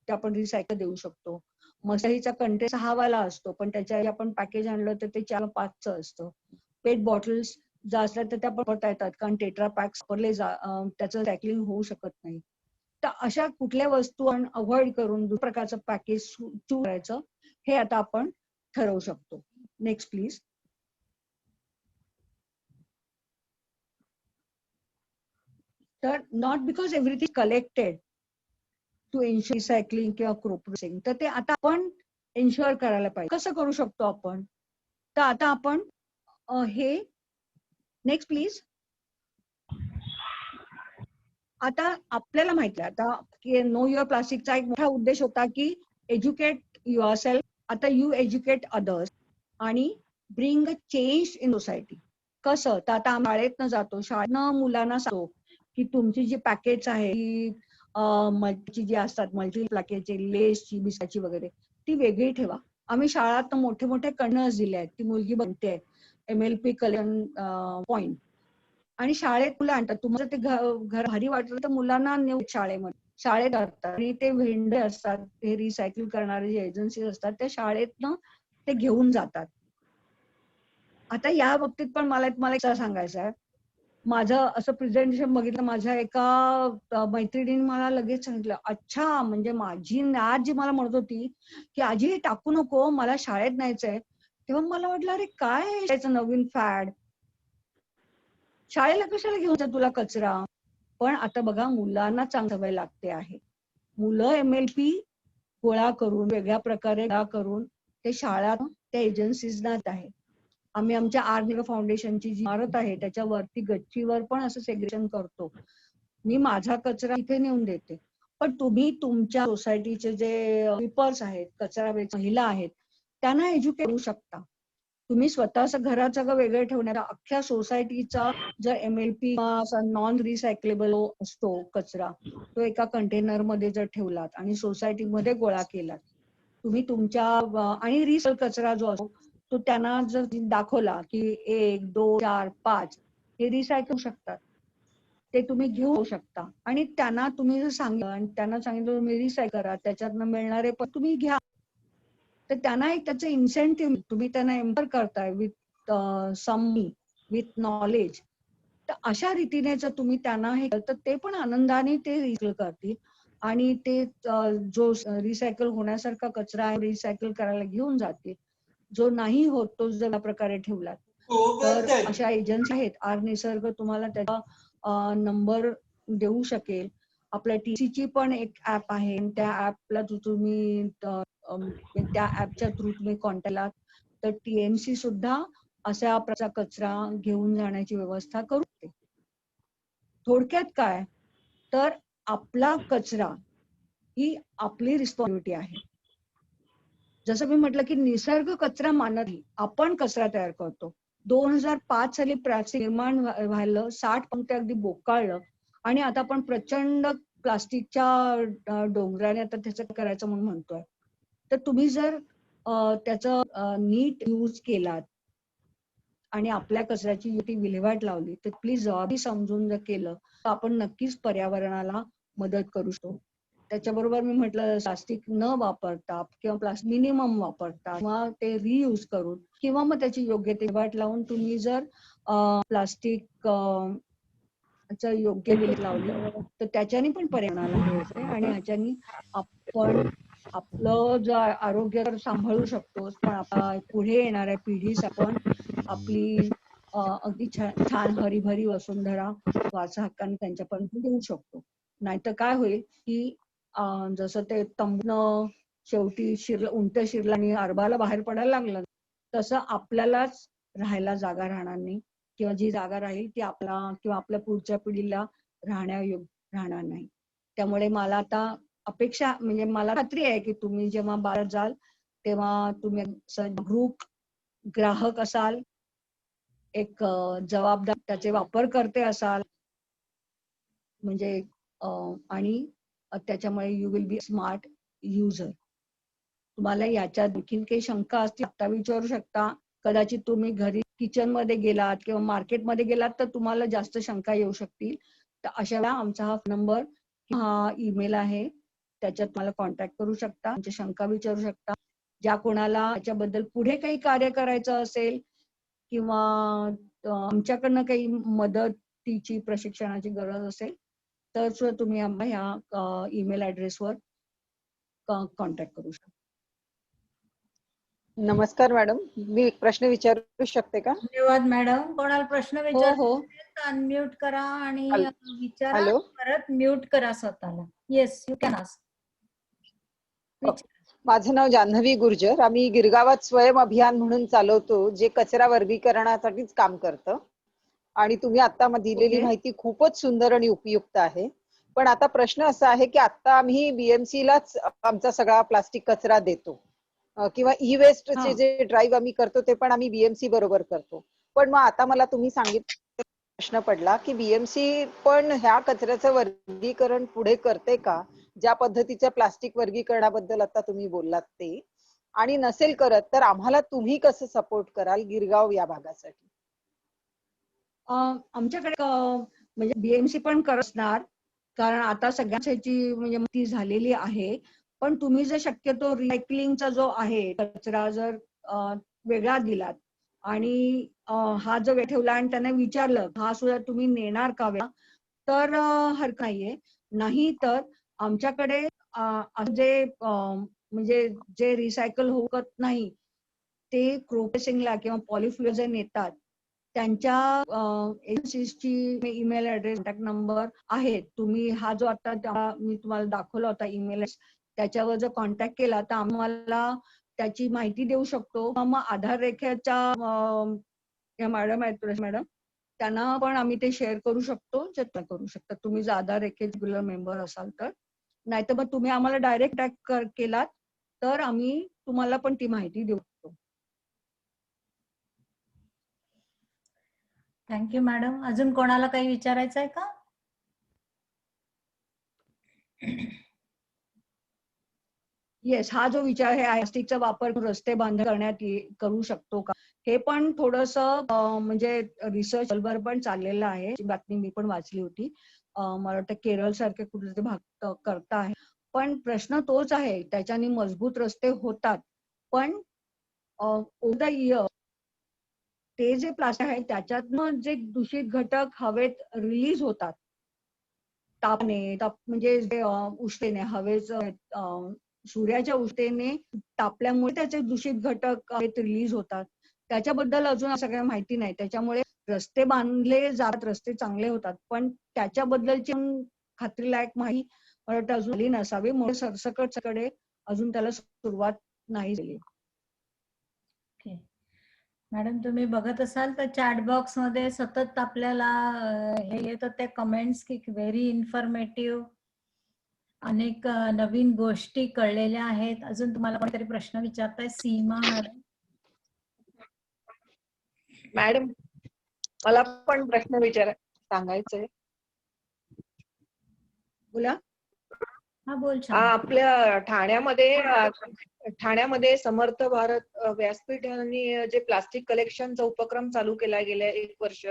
Speaker 3: ते आपण रिसायकल देऊ शकतो. मसाईचा कंटेन 6 वाला असतो, पण त्याच्या आपण पॅकेज आणलं तर ते 4-5चं असतं. पेट बॉटल्स जर असल्या तर त्या वापरता येतात, कारण टेट्रा पॅक्स वापरले त्याचं सायकलिंग होऊ शकत नाही. तर अशा कुठल्या वस्तू अवॉइड करून दुसऱ्या प्रकारचं पॅकेज चूज करायचं हे आता आपण ठरवू शकतो. Next please. तर not because everything collected to ensure recycling किंवा प्रोसेसिंग, तर ते आता आपण एन्श्योर करायला पाहिजे. कसं करू शकतो आपण? तर आता आपण हे नेक्स्ट प्लीज. आता आपल्याला माहिती आहे आता की नो युअर प्लास्टिकचा एक मोठा उद्देश होता की एज्युकेट युअर सेल्फ. आता यू एज्युकेट अदर्स आणि bring a change in society. कसं? तर आता आम्ही शाळेतनं जातो, शाळेतनं मुलांना सांगतो की तुमची जी पॅकेट्स आहे ती मल्टीची जी असतात, मल्टी पॅकेटची, लेसची, बिस्किटची वगैरे, ती वेगळी ठेवा. आम्ही शाळात मोठे मोठे कंटेनर्स दिले आहेत. ती मुलगी बनते MLP कलेक्शन पॉइंट आणि शाळेत मुलं आणतात. तुम्हाला ते घर भारी वाटलं तर मुलांना नेऊ शाळेमध्ये, शाळेत करतात आणि ते व्हेंडर असतात, हे रिसायकल करणारे जे एजन्सीज असतात त्या शाळेतनं ते घेऊन जातात. आता या बाबतीत पण मला तुम्हाला सांगायचं आहे. माझं असं प्रेझेंटेशन बघितलं, माझ्या एका मैत्रिणीने मला लगेच सांगितलं, अच्छा म्हणजे माझी आज जी मला म्हणत होती की आजी हे टाकू नको, मला शाळेत न्यायचंय. तेव्हा मला वाटलं अरे काय याचं नवीन फॅड, शाळेला कशाला घेऊन जा तुला कचरा. पण आता बघा मुलांना चांगली सवय लागते आहे. मुलं MLP गोळा करून वेगळ्या प्रकारे गोळा करून ते शाळा त्या एजन्सीजना आहे. आम्ही आमच्या आर फाउंडेशनची जी इमारत आहे त्याच्यावरती गच्चीवर पण असं सेग्रेशन करतो. मी माझा कचरा इथे नेऊन देते, पण तुम्ही तुमच्या सोसायटीचे जे स्वीपर्स आहेत, कचरा महिला आहेत, त्यांना एज्युकेट करू शकता. तुम्ही स्वतःचं घराचं वेगळं ठेवण्याचा अख्ख्या सोसायटीचा जर MLP नॉन रिसायकलेबल असतो कचरा, तो एका कंटेनर मध्ये जर ठेवलात आणि सोसायटीमध्ये गोळा केलात, तुम्ही तुमच्या आणि रिसायकल कचरा जो असतो तो त्यांना जर दाखवला की 1, 2, 4, 5 हे रिसायकल शकतात, ते तुम्ही घेऊ शकता. आणि त्यांना तुम्ही जर सांगितलं आणि त्यांना सांगितलं तुम्ही रिसायकल करा, त्याच्यातनं मिळणारे पण तुम्ही घ्या, तर त्यांना एक त्याचं इन्सेंटिव्ह तुम्ही त्यांना एम्पर करताय विथ सम विथ नॉलेज. तर अशा रीतीने जर तुम्ही त्यांना हे तर ते पण आनंदाने ते रिसायकल करतील आणि ते जो रिसायकल होण्यासारखा कचरा आहे रिसायकल करायला घेऊन जातील. जो नाही होत तो जर प्रकारे ठेवला तर अशा एजन्सी आहेत. आर निसर्ग तुम्हाला त्याचा नंबर देऊ शकेल. आपल्या TCची पण एक ऍप आहे, त्या ऍपला तुम्ही त्या ऍपच्या थ्रू तुम्ही कॉन्टॅक्टला तर TMC सुद्धा अशा प्रकारचा कचरा घेऊन जाण्याची व्यवस्था करू शकते. थोडक्यात काय तर आपला कचरा ही आपली रिस्पॉन्सिबिलिटी आहे. जसं मी म्हटलं की निसर्ग कचरा मानत नाही, आपण कचरा तयार करतो. 2005 साली प्लास्टिक निर्माण व्हायला 60 पंक्ती अगदी बोकाळलं आणि आता आपण प्रचंड प्लास्टिकच्या डोंगराने आता त्याचं करायचं म्हणून म्हणतोय. तर तुम्ही जर त्याचं नीट यूज केलात आणि आपल्या कचऱ्याची योग्य विल्हेवाट लावली तर प्लीज जबाबदारी समजून जर केलं तर आपण नक्कीच पर्यावरणाला मदत करू शकतो. त्याच्याबरोबर मी म्हटलं प्लास्टिक न वापरता किंवा प्लास्टिक मिनिमम वापरता किंवा ते रियूज करून किंवा मग त्याची योग्य ते वाट लावून तुम्ही जर प्लास्टिक योग्य विल्हेवाट लावली तर त्याच्याने पण पर्यावरणाला मिळते आणि ह्याच्यानी आपण आपलं जे आरोग्य सांभाळू शकतो, पण आता पुढे येणाऱ्या पिढीस आपण आपली अगदी छान हरीभरी वसुंधरा वारसा हक्काने त्यांच्यापर्यंत देऊ शकतो. नाहीतर काय होईल की जसं ते तंबून शेवटी उंट शिरला आणि अरबाला बाहेर पडायला लागलं, तसं आपल्यालाच राहायला जागा राहणार नाही किंवा जी जागा राहील ती आपला किंवा आपल्या पुढच्या पिढीला राहण्यायोग्य राहणार नाही. त्यामुळे मला आता अपेक्षा म्हणजे मला खात्री आहे की तुम्ही जेव्हा बाहेर जाल तेव्हा तुम्ही जागरूक ग्राहक असाल, एक जबाबदार त्याचे वापरकर्ते असाल, म्हणजे आणि त्याच्यामुळे you will be smart user. तुम्हाला याच्यात देखील काही शंका असतील आता विचारू शकता. कदाचित तुम्ही घरी किचन मध्ये गेलात किंवा मार्केटमध्ये गेलात तर तुम्हाला जास्त शंका येऊ शकतील. तर अशा वेळा आमचा हा नंबर हा ईमेल आहे, त्याच्यात मला कॉन्टॅक्ट करू शकता, तुमच्या शंका विचारू शकता. ज्या कोणाला याच्याबद्दल पुढे काही कार्य करायचं असेल किंवा आमच्याकडनं काही मदतीची प्रशिक्षणाची गरज असेल तर सुद्धा तुम्ही आम्हाला ह्या ईमेल ऍड्रेसवर कॉन्टॅक्ट करू शकता.
Speaker 10: नमस्कार मॅडम, मी एक प्रश्न विचारू शकते का?
Speaker 1: धन्यवाद मॅडम. कोणाला प्रश्न
Speaker 3: हो
Speaker 1: विचारायचा
Speaker 3: हो
Speaker 1: असेल तर अनम्यूट करा आणि विचारा,
Speaker 10: हॅलो.
Speaker 1: परत म्यूट करा स्वतःला. Yes, you can ask.
Speaker 10: माझं नाव जान्हवी गुर्जर. आम्ही गिरगावात स्वयं अभियान म्हणून चालवतो, जे कचरा वर्गीकरणासाठीच काम करतं. आणि तुम्ही आता दिलेली
Speaker 3: ओके.
Speaker 10: माहिती खूपच सुंदर आणि उपयुक्त आहे. पण आता प्रश्न असा आहे की आता आम्ही बीएमसी लाच आमचा सगळा प्लास्टिक कचरा देतो, किंवा ई वेस्टचे जे ड्राईव्ह आम्ही करतो ते पण आम्ही बीएमसी बरोबर करतो. पण मग आता मला तुम्ही सांगितलं, प्रश्न पडला की बीएमसी पण ह्या कचऱ्याचं वर्गीकरण पुढे करते का, ज्या पद्धतीच्या प्लास्टिक वर्गीकरणाबद्दल आता तुम्ही बोललात ते, आणि नसेल करत तर आम्हाला तुम्ही कसं सपोर्ट कराल गिरगाव या भागासाठी?
Speaker 3: आमच्याकडे म्हणजे बीएमसी पण करणार, कारण आता सगळ्यांची म्हणजे ती झालेली आहे. पण तुम्ही जर शक्यतो रिसायकलिंगचा जो आहे कचरा जर वेगळा दिलात आणि हा जो ठेवला आणि त्यांना विचारलं हा सुद्धा तुम्ही नेणार का वेळा, तर हरकत नाहीये. नाही तर आमच्याकडे जे म्हणजे जे रिसायकल होत नाही ते प्रोसेसिंगला किंवा पॉलिफ्युल जे नेतात त्यांच्या एजन्सीजची ईमेल ऍड्रेस, कॉन्टॅक्ट नंबर आहेत. तुम्ही हा जो आता मी तुम्हाला दाखवला होता ईमेल, त्याच्यावर जर कॉन्टॅक्ट केला तर आम्हाला त्याची माहिती देऊ शकतो. मग आधार रेखेच्या मॅडम आहेत मॅडम, त्यांना पण आम्ही ते शेअर करू शकतो, जतन करू शकता तुम्ही जर आधार रेखे रेग्युलर मेंबर असाल तर. नाहीतर मग तुम्ही आम्हाला डायरेक्ट कॉन्टॅक्ट केलात तर आम्ही तुम्हाला पण ती माहिती देऊ शकतो.
Speaker 1: Thank you madam. अजून कोणाला काही विचारायचं आहे का?
Speaker 3: येस, हा जो विचार आहे प्लास्टिकचा वापर रस्ते करण्यात करू शकतो का, हे पण थोडस म्हणजे रिसर्च वर पण चाललेलं आहे. बातमी मी पण वाचली होती. मला वाटतं केरळ सारखे कुठले भाग करता आहे. पण प्रश्न तोच आहे, त्याच्याने मजबूत रस्ते होतात, पण ओव्हर द इयर ते जे प्लास्टिक आहे त्याच्यातनं जे दूषित घटक हवेत रिलीज होतात, तापने म्हणजे उष्णतेने, हवेचं सूर्याच्या उष्णतेने तापल्यामुळे त्याचे दूषित घटक रिलीज होतात. त्याच्याबद्दल अजून सगळ्या माहिती नाही. त्याच्यामुळे रस्ते बांधले जात, रस्ते चांगले होतात, पण त्याच्याबद्दलची खात्रीलायक माहिती मला वाटतं अजून आली नसावी, म्हणून सरसकटकडे अजून त्याला सुरुवात नाही झाली.
Speaker 1: मॅडम, तुम्ही बघत असाल तर चॅट बॉक्स मध्ये सतत आपल्याला हे येतात ते कमेंट्स की व्हेरी इन्फॉर्मेटिव्ह, अनेक नवीन गोष्टी कळलेल्या आहेत. अजून तुम्हाला कोणतरी प्रश्न विचारताय? सीमा मॅडम.
Speaker 11: मॅडम, मला पण प्रश्न सांगायचंय.
Speaker 3: बोला.
Speaker 1: हा बोल.
Speaker 11: आपल्या ठाण्यामध्ये समर्थ भारत व्यासपीठाने जे प्लास्टिक कलेक्शनचा उपक्रम चालू केला गेल्या 1 वर्ष,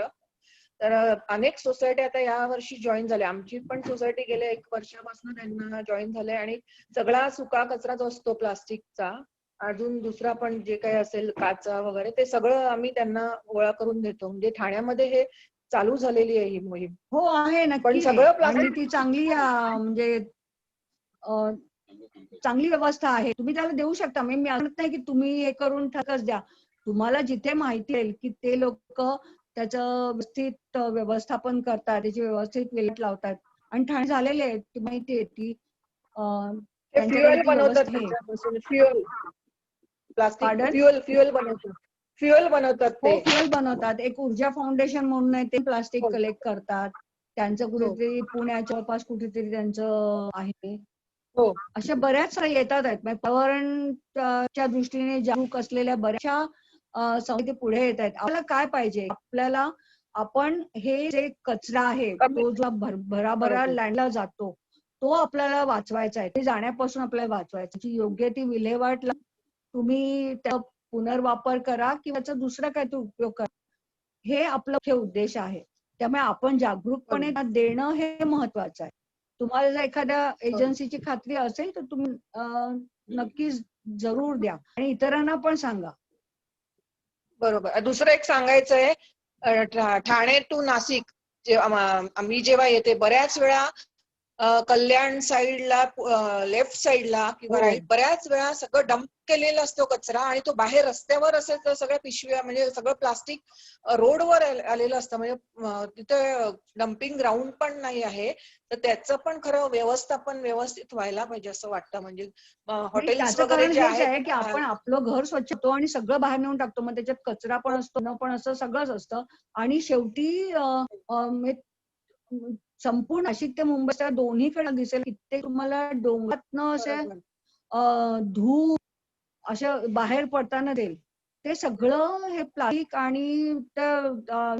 Speaker 11: तर अनेक सोसायटी आता या वर्षी जॉईन झाल्या. आमची पण सोसायटी गेल्या 1 वर्षापासून त्यांना जॉईन झाले आणि सगळा सुका कचरा जो असतो प्लास्टिकचा, अजून दुसरा पण जे काही असेल काचा वगैरे, ते सगळं आम्ही त्यांना गोळा करून देतो. म्हणजे ठाण्यामध्ये हे चालू झालेली आहे ही मोहीम.
Speaker 3: हो आहे नक्की.
Speaker 11: पण सगळं
Speaker 3: प्लास्टिक ती चांगली म्हणजे चांगली व्यवस्था आहे, तुम्ही त्याला देऊ शकता. मी म्हणत नाही की तुम्ही हे करून ठकच द्या. तुम्हाला जिथे माहिती आहे की ते लोक त्याचं व्यवस्थित व्यवस्थापन करतात, त्याची व्यवस्थित विल्हेवाट लावतात आणि ठाणे झालेले आहेत, ती माहिती आहे ती
Speaker 11: फ्युएल बनवतात त्याच्यापासून. फ्युएल प्लास्टिक फ्युएल बनवतात ते.
Speaker 3: फ्युएल बनवतात. एक ऊर्जा फाउंडेशन म्हणून आहे, ते प्लास्टिक कलेक्ट करतात. त्यांचं कुठेतरी पुण्याच्या आसपास कुठेतरी त्यांचं आहे. अशा बऱ्याच येतात आहेत. पर्यावरणाच्या दृष्टीने जागरूक असलेल्या बऱ्याचशा संस्था पुढे येत आहेत. आपल्याला काय पाहिजे? आपल्याला आपण हे जे कचरा आहे तो जो भराभरा लँडला जातो तो आपल्याला वाचवायचा आहे. ते जाण्यापासून आपल्याला वाचवायचं. योग्य ती विल्हेवाट तुम्ही त्या पुनर्वापर करा किंवा त्याचा दुसरा काय तो उपयोग करा, हे आपलं मुख्य उद्देश आहे. त्यामुळे आपण जागरूकपणे देणं हे महत्वाचं आहे. तुम्हाला जर एखाद्या एजन्सीची खात्री असेल तर तुम्ही नक्कीच जरूर द्या आणि इतरांना पण सांगा.
Speaker 11: बरोबर. दुसरं एक सांगायचंय, ठाणे टू नाशिक मी जेव्हा येते बऱ्याच वेळा कल्याण साईडला, लेफ्ट साईडला किंवा
Speaker 3: हो.
Speaker 11: राईट बऱ्याच वेळा सगळं डंप केलेला असतो कचरा आणि तो बाहेर रस्त्यावर असेल तर सगळ्या पिशव्या म्हणजे सगळं प्लास्टिक रोडवर आलेलं असतं. म्हणजे तिथे डम्पिंग ग्राउंड पण नाही आहे. तर त्याचं पण खरं व्यवस्थापन व्यवस्थित व्हायला पाहिजे असं वाटतं. म्हणजे हॉटेल्स
Speaker 3: त्याचं
Speaker 11: वगैरे
Speaker 3: कारण
Speaker 11: जे
Speaker 3: हेच आहे
Speaker 11: आहेत
Speaker 3: की आपण आपलं घर स्वच्छ करतो आणि सगळं बाहेर नेऊन टाकतो. मग त्याच्यात कचरा पण असतो, न पण असतं, सगळंच असतं. आणि शेवटी संपूर्ण नाशिक ते मुंबईच्या दोन्हीकडे दिसेल कित्येक तुम्हाला डोंगरातनं असे धूळ अशा बाहेर पडताना देईल. ते सगळं हे प्लास्टिक आणि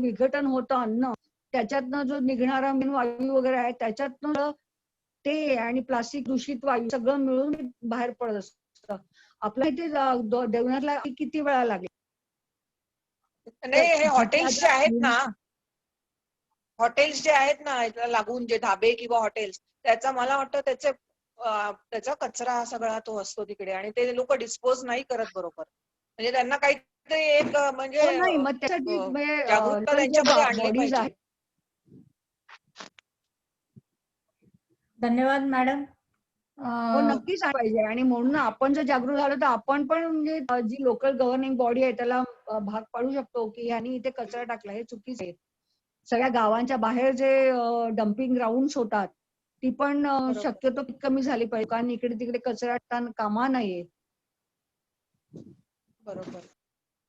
Speaker 3: विघटन होतं अन्न, त्याच्यातनं जो निघणारा वायू वगैरे आहे त्याच्यातनं ते आणि प्लास्टिक दूषित वायू सगळं मिळून बाहेर पडत असतं. आपल्या इथे देवनाथला किती वेळा लागेल.
Speaker 11: नाही, हे हॉटेल्स जे आहेत ना, हॉटेल्स जे आहेत ना याला लागून जे ढाबे किंवा हॉटेल्स, त्याचा मला वाटतं त्याचा कचरा सगळा तो असतो तिकडे आणि ते लोक डिस्पोज नाही करत बरोबर. म्हणजे त्यांना काहीतरी एक म्हणजे
Speaker 3: नाही, मग त्यासाठी
Speaker 11: जागरूकता त्यांच्यामध्ये आणली
Speaker 3: बॉडीज
Speaker 11: पाहिजे.
Speaker 3: आहेत.
Speaker 1: धन्यवाद मॅडम.
Speaker 3: हो, नक्कीच पाहिजे. आणि म्हणून आपण जर जागरूक झालो तर आपण पण म्हणजे जी लोकल गव्हर्निंग बॉडी आहे त्याला भाग पाडू शकतो की ह्यांनी इथे कचरा टाकला, हे चुकीचं आहे. सगळ्या गावांच्या बाहेर जे डम्पिंग ग्राउंड्स होतात ती पण शक्यतो कमी झाली पाहिजे, कारण इकडे तिकडे कचरा टाकता कामा नये.
Speaker 11: बरोबर.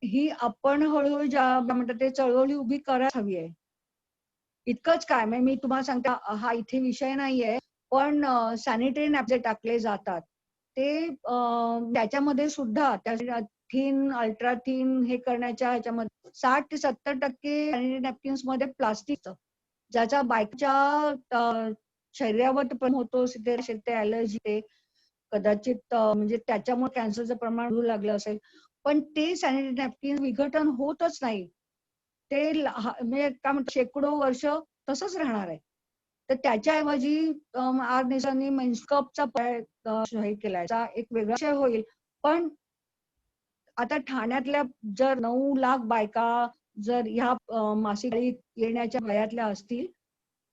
Speaker 11: ही
Speaker 3: आपण हळूहळू म्हणतात ते चळवळी उभी करायला हवी आहे. इतकंच काय, म्हणजे मी तुम्हाला सांगते, हा इथे विषय नाहीये, पण सॅनिटरी नॅप जे टाकले जातात ते त्याच्यामध्ये सुद्धा थिन, अल्ट्रा थिन हे करण्याच्या ह्याच्यामध्ये 60 ते 70% सॅनिटरी नॅपकिन्स मध्ये प्लास्टिक, ज्याचा बायकच्या शरीरावर पण होतो, ते ॲलर्जी, ते कदाचित म्हणजे त्याच्यामुळे कॅन्सरचं प्रमाण होऊ लागलं असेल. पण ते सॅनिटरी नॅपकिन विघटन होतच नाही. ते म्हणजे काय म्हणतात शेकडो वर्ष तसंच राहणार आहे. तर त्याच्याऐवजी आज देशांनी मेन्सकपचा हे केलाय, एक वेगळा विषय होईल. पण आता ठाण्यातल्या जर 9 लाख बायका जर ह्या मासिक येण्याच्या वयातल्या असतील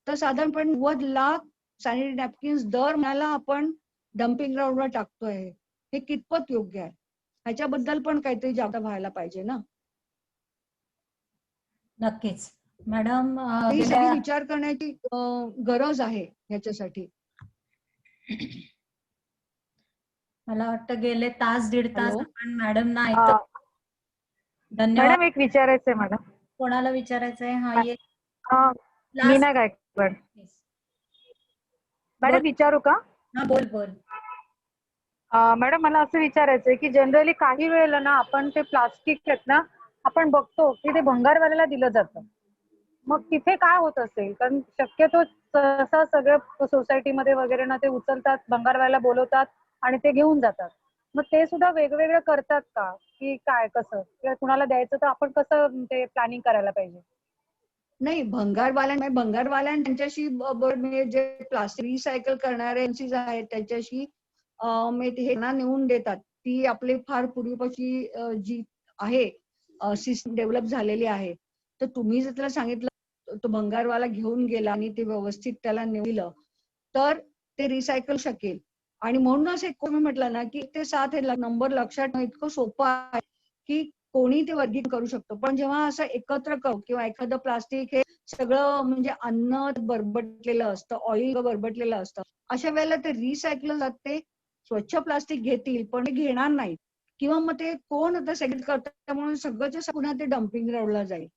Speaker 3: तर साधारणपणे 90 लाख सॅनिटरी नॅपकिन्स दर महिन्याला आपण डम्पिंग ग्राउंडवर टाकतोय. हे कितपत योग्य आहे, ह्याच्याबद्दल पण काहीतरी जागरूक व्हायला पाहिजे ना.
Speaker 1: नक्कीच मॅडम.
Speaker 3: विचार करण्याची गरज आहे ह्याच्यासाठी.
Speaker 1: मला वाटतं गेले तास दीड तास आपण मॅडमना ऐकतो. धन्यवाद.
Speaker 12: मॅडम, एक विचारायचंय मला.
Speaker 1: कोणाला विचारायचंय? हा, ये.
Speaker 12: मीना गायकवाड. मॅडम विचारू का?
Speaker 1: हा, बोल बोल.
Speaker 12: मॅडम, मला असं विचारायचंय की जनरली काही वेळेला ना आपण ते प्लास्टिक आहेत ना, आपण बघतो की ते भंगारवाल्याला दिलं जातं. मग तिथे काय होत असेल? कारण शक्यतो सहसा सगळ्या सोसायटीमध्ये वगैरे ना ते उचलतात, भंगारवाल्याला बोलवतात आणि ते घेऊन जातात. मग ते सुद्धा वेगवेगळं करतात का, की काय, कसं, किंवा कुणाला द्यायचं तर आपण कसं ते प्लॅनिंग करायला पाहिजे?
Speaker 3: नाही, भंगारवाल्या त्यांच्याशी म्हणजे जे प्लास्टिक रिसायकल करणाऱ्यांची आहेत त्याच्याशी हे ना नेऊन देतात. ती आपली फार पूर्वीपाशी जी आहे सिस्टम डेव्हलप झालेली आहे. तर तुम्ही जर त्याला सांगितलं, तो भंगारवाला घेऊन गेला आणि ते व्यवस्थित त्याला नेलं तर ते रिसायकल शकेल. आणि म्हणूनच एक कोणी म्हटलं ना की ते 7 हे नंबर लक्षात इतकं सोपं आहे की कोणी ते वर्गीकरण करू शकतो. पण जेव्हा असं एकत्र करू किंवा एखादं प्लास्टिक हे सगळं म्हणजे अन्न बरबटलेलं असतं, ऑइल बरबटलेलं असतं, अशा वेळेला ते रिसायकल जाते. स्वच्छ प्लास्टिक घेतील पण ते घेणार नाही, किंवा मग ते कोण आता सेग्रेट करतात, त्यामुळे सगळंच पुन्हा ते डम्पिंग ग्राउंडला जाईल,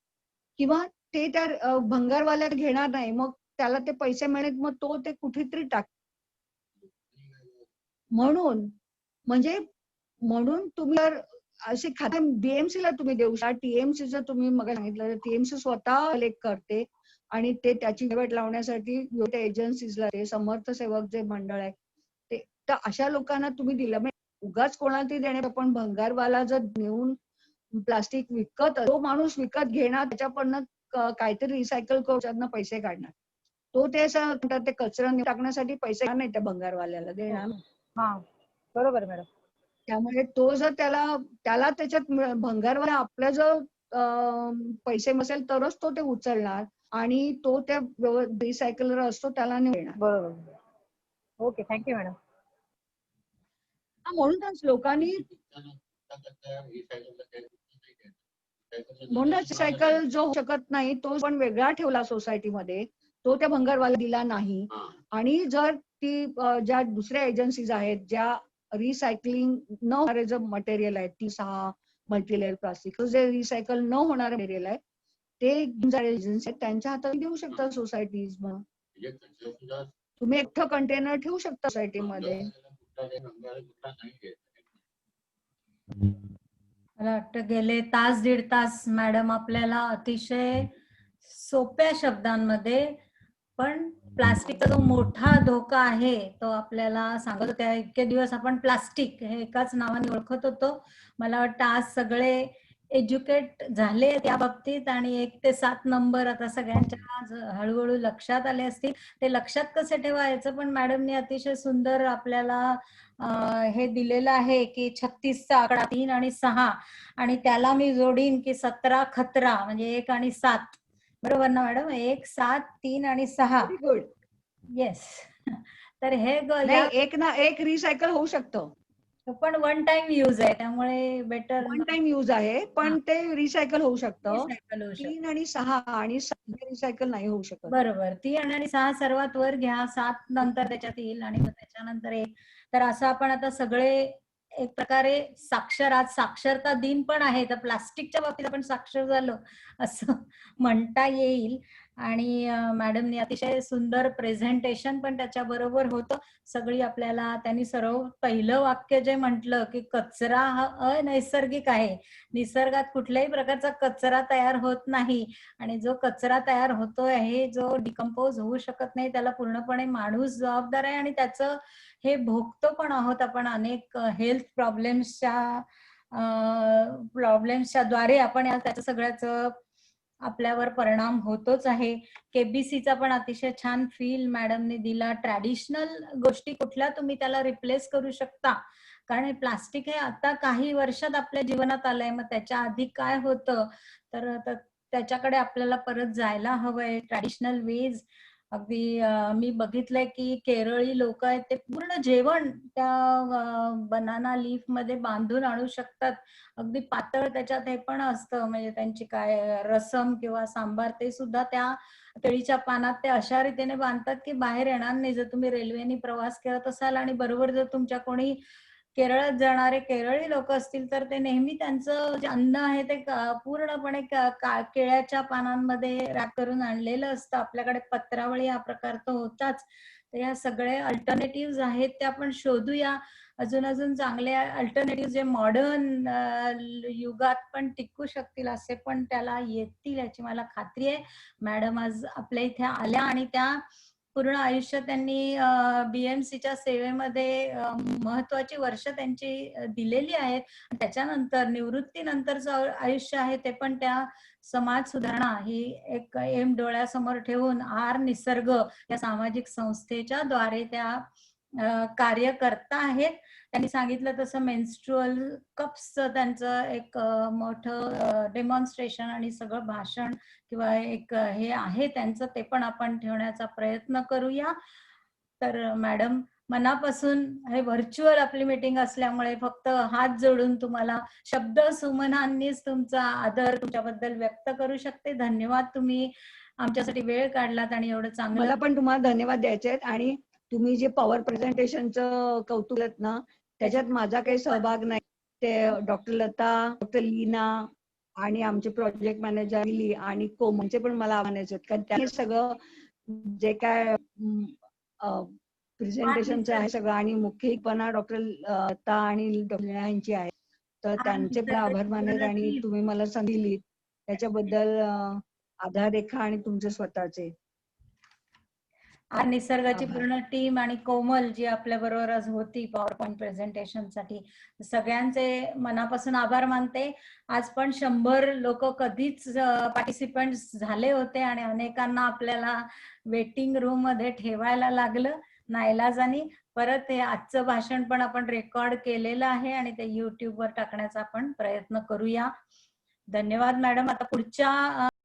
Speaker 3: किंवा ते त्या भंगारवाल्या घेणार नाही, मग त्याला ते पैसे मिळेल, मग तो ते कुठेतरी टाक. म्हणून तुम्ही जर असे खाते बीएमसी ला तुम्ही देऊ शकता. टीएमसी जर तुम्ही मग सांगितलं, टीएमसी स्वतः कलेक्ट करते आणि ते त्याची विल्हेवाट लावण्यासाठी एजन्सीजला, समर्थ सेवक जे मंडळ आहे ते, तर अशा लोकांना तुम्ही दिलं. म्हणजे उगाच कोणाला ते देणे, पण भंगारवाला जर नेऊन प्लास्टिक विकत, तो माणूस विकत घेणार, त्याच्याकडनं काहीतरी रिसायकल करून पैसे काढणार. तो ते असं म्हणतात ते कचरा टाकण्यासाठी पैसे नाही त्या भंगारवाल्याला देणार.
Speaker 12: हा, बरोबर मॅडम.
Speaker 3: त्यामुळे तो जर त्याला त्याच्यात भंगारवाला आपल्या जर पैसे नसेल तरच तो ते उचलणार आणि तो त्या रिसायकलर असतो त्याला नाही देणार.
Speaker 12: बरोबर. Okay, thank you madam.
Speaker 3: म्हणूनच लोकांनी म्हणूनच सायकल जो होऊ शकत नाही तो पण वेगळा ठेवला सोसायटीमध्ये, तो त्या भंगारवाला दिला नाही. आणि जर ती ज्या दुसऱ्या एजन्सीज आहेत ज्या रिसायकलिंग न होणारे जे मटेरियल आहे, ती 6 मल्टीलेअर प्लास्टिक जे रिसायकल न होणारे मटेरियल आहे ते एजन्सी आहेत त्यांच्या हातात देऊ शकता सोसायटीज. मग तुम्ही एकटं कंटेनर ठेवू शकता सोसायटीमध्ये.
Speaker 1: मला वाटतं गेले तास दीड तास मॅडम आपल्याला अतिशय सोप्या शब्दांमध्ये पण प्लास्टिकचा जो मोठा धोका आहे तो आपल्याला सांगत होत्या. इतके दिवस आपण प्लास्टिक हे एकाच नावाने ओळखत होतो. मला वाटतं आज सगळे एज्युकेट झाले त्या बाबतीत आणि 1 ते 7 नंबर आता सगळ्यांच्या हळूहळू लक्षात आले असतील. ते लक्षात कसे ठेवायचं पण मॅडमने अतिशय सुंदर आपल्याला हे दिलेलं आहे की 36चा आकडा 3 आणि 6 आणि त्याला मी जोडीन की 17 खतरा म्हणजे 1 आणि 7 बरोबर ना मॅडम. 1, 7, 3 आणि 6.
Speaker 3: गुड.
Speaker 1: येस. तर हे
Speaker 3: एक रिसायकल होऊ शकतं
Speaker 1: पण 1 टाइम यूज आहे त्यामुळे बेटर.
Speaker 3: 1 टाइम यूज आहे पण ते रिसायकल होऊ शकतं.
Speaker 1: रिसायकल होऊ शकतं.
Speaker 3: 3 आणि 6 आणि 7 रिसायकल नाही होऊ शकत.
Speaker 1: बरोबर. 3 आणि 6 सर्वात वर घ्या, 7 नंतर त्याच्यात येईल आणि मग त्याच्यानंतर 1. तर असं आपण आता सगळे एक प्रकारे आज साक्षरता दिन पण आहे तर प्लास्टिकच्या बाबतीत आपण साक्षर झालो असं म्हणता येईल. आणि मॅडमनी अतिशय सुंदर प्रेझेंटेशन पण त्याच्या बरोबर होतं. सगळी आपल्याला त्यांनी पहिलं वाक्य जे म्हटलं की कचरा हा अनैसर्गिक आहे, निसर्गात कुठल्याही प्रकारचा कचरा तयार होत नाही आणि जो कचरा तयार होतोय हे जो डिकम्पोज होऊ शकत नाही त्याला पूर्णपणे माणूस जबाबदार आहे आणि त्याचं हे भोगतो पण आहोत आपण. अनेक हेल्थ प्रॉब्लेम्सच्या द्वारे आपण त्याचं सगळ्याचं आपल्यावर परिणाम होतोच आहे. केबीसीचा पण अतिशय छान फील मॅडमने दिला. ट्रॅडिशनल गोष्टी कुठल्या तुम्ही त्याला रिप्लेस करू शकता कारण प्लास्टिक हे आता काही वर्षात आपल्या जीवनात आलंय. मग त्याच्या आधी काय होतं तर त्याच्याकडे आपल्याला परत जायला हवंय. ट्रॅडिशनल वेज अगदी मी बघितलंय की केरळी लोक आहेत ते पूर्ण जेवण त्या बनाना लीफ मध्ये बांधून आणू शकतात. अगदी पातळ त्याच्यात हे पण असतं म्हणजे त्यांची काय रसम किंवा सांबार ते सुद्धा त्या केळीच्या पानात ते अशा रीतीने बांधतात की बाहेर येणार नाही. जर तुम्ही रेल्वेने प्रवास करत असाल आणि बरोबर जर तुमच्या कोणी केरळात जाणारे केरळी लोक असतील तर ते नेहमी त्यांचं जे अन्न आहे ते पूर्णपणे केळ्याच्या पानांमध्ये रॅप करून आणलेलं असतं. आपल्याकडे पत्रावळी हा प्रकार तर होताच. तर या सगळे अल्टरनेटिव्ह आहेत ते आपण शोधूया. अजून चांगले अल्टरनेटिव्ह जे मॉडर्न युगात पण टिकू शकतील असे पण त्याला येतील याची मला खात्री आहे. मॅडम आज आपल्या इथे आल्या आणि त्या पूर्ण आयुष्य त्यांनी बीएमसीच्या सेवेमध्ये महत्वाची वर्ष त्यांची दिलेली आहेत. त्याच्यानंतर निवृत्तीनंतरचं आयुष्य आहे ते पण त्या समाज सुधारणा ही एक एम डोळ्यासमोर ठेवून आर निसर्ग या सामाजिक संस्थेच्या द्वारे त्या कार्य करता आहेत. त्यांनी सांगितलं तसं मेन्स्ट्रुअल कप्सचं त्यांचं एक मोठं डेमॉन्स्ट्रेशन आणि सगळं भाषण किंवा एक हे आहे त्यांचं ते पण आपण ठेवण्याचा प्रयत्न करूया. तर मॅडम मनापासून हे व्हर्च्युअल आपली मीटिंग असल्यामुळे फक्त हात जोडून तुम्हाला शब्द सुमनांनीच तुमचा आदर तुमच्याबद्दल व्यक्त करू शकते. धन्यवाद. तुम्ही आमच्यासाठी वेळ काढलात आणि एवढं चांगलं.
Speaker 3: मला पण तुम्हाला धन्यवाद द्यायचे आहेत आणि तुम्ही जे पॉवर प्रेझेंटेशनचं कौतुक केलं ना त्याच्यात माझा काही सहभाग नाही. ते डॉक्टर लता, डॉक्टर लीना आणि आमचे प्रोजेक्ट मॅनेजर मिली आणि कोमलचे पण मला आव्हानायचे आहेत कारण त्याने सगळं जे काय प्रेझेंटेशनचं आहे सगळं आणि मुख्यपणा डॉक्टर लता आणि डॉक्टर लीना यांची आहे. तर त्यांचे पण आभार मानेल आणि तुम्ही मला संधी दिली त्याच्याबद्दल आधार रेखा आणि तुमचे स्वतःचे.
Speaker 1: निसर्गाची पूर्ण टीम आणि कोमल जी आपल्या बरोबर आज होती पॉवर पॉइंट प्रेझेंटेशन साठी सगळ्यांचे मनापासून आभार मानते. आज पण 100 लोक कधीच पार्टिसिपंट झाले होते आणि अनेकांना आपल्याला वेटिंग रूम मध्ये ठेवायला लागलं नाईलाजानी. परत हे आजचं भाषण पण आपण रेकॉर्ड केलेलं आहे आणि ते YouTube वर टाकण्याचा आपण प्रयत्न करूया. धन्यवाद मॅडम. आता पुढच्या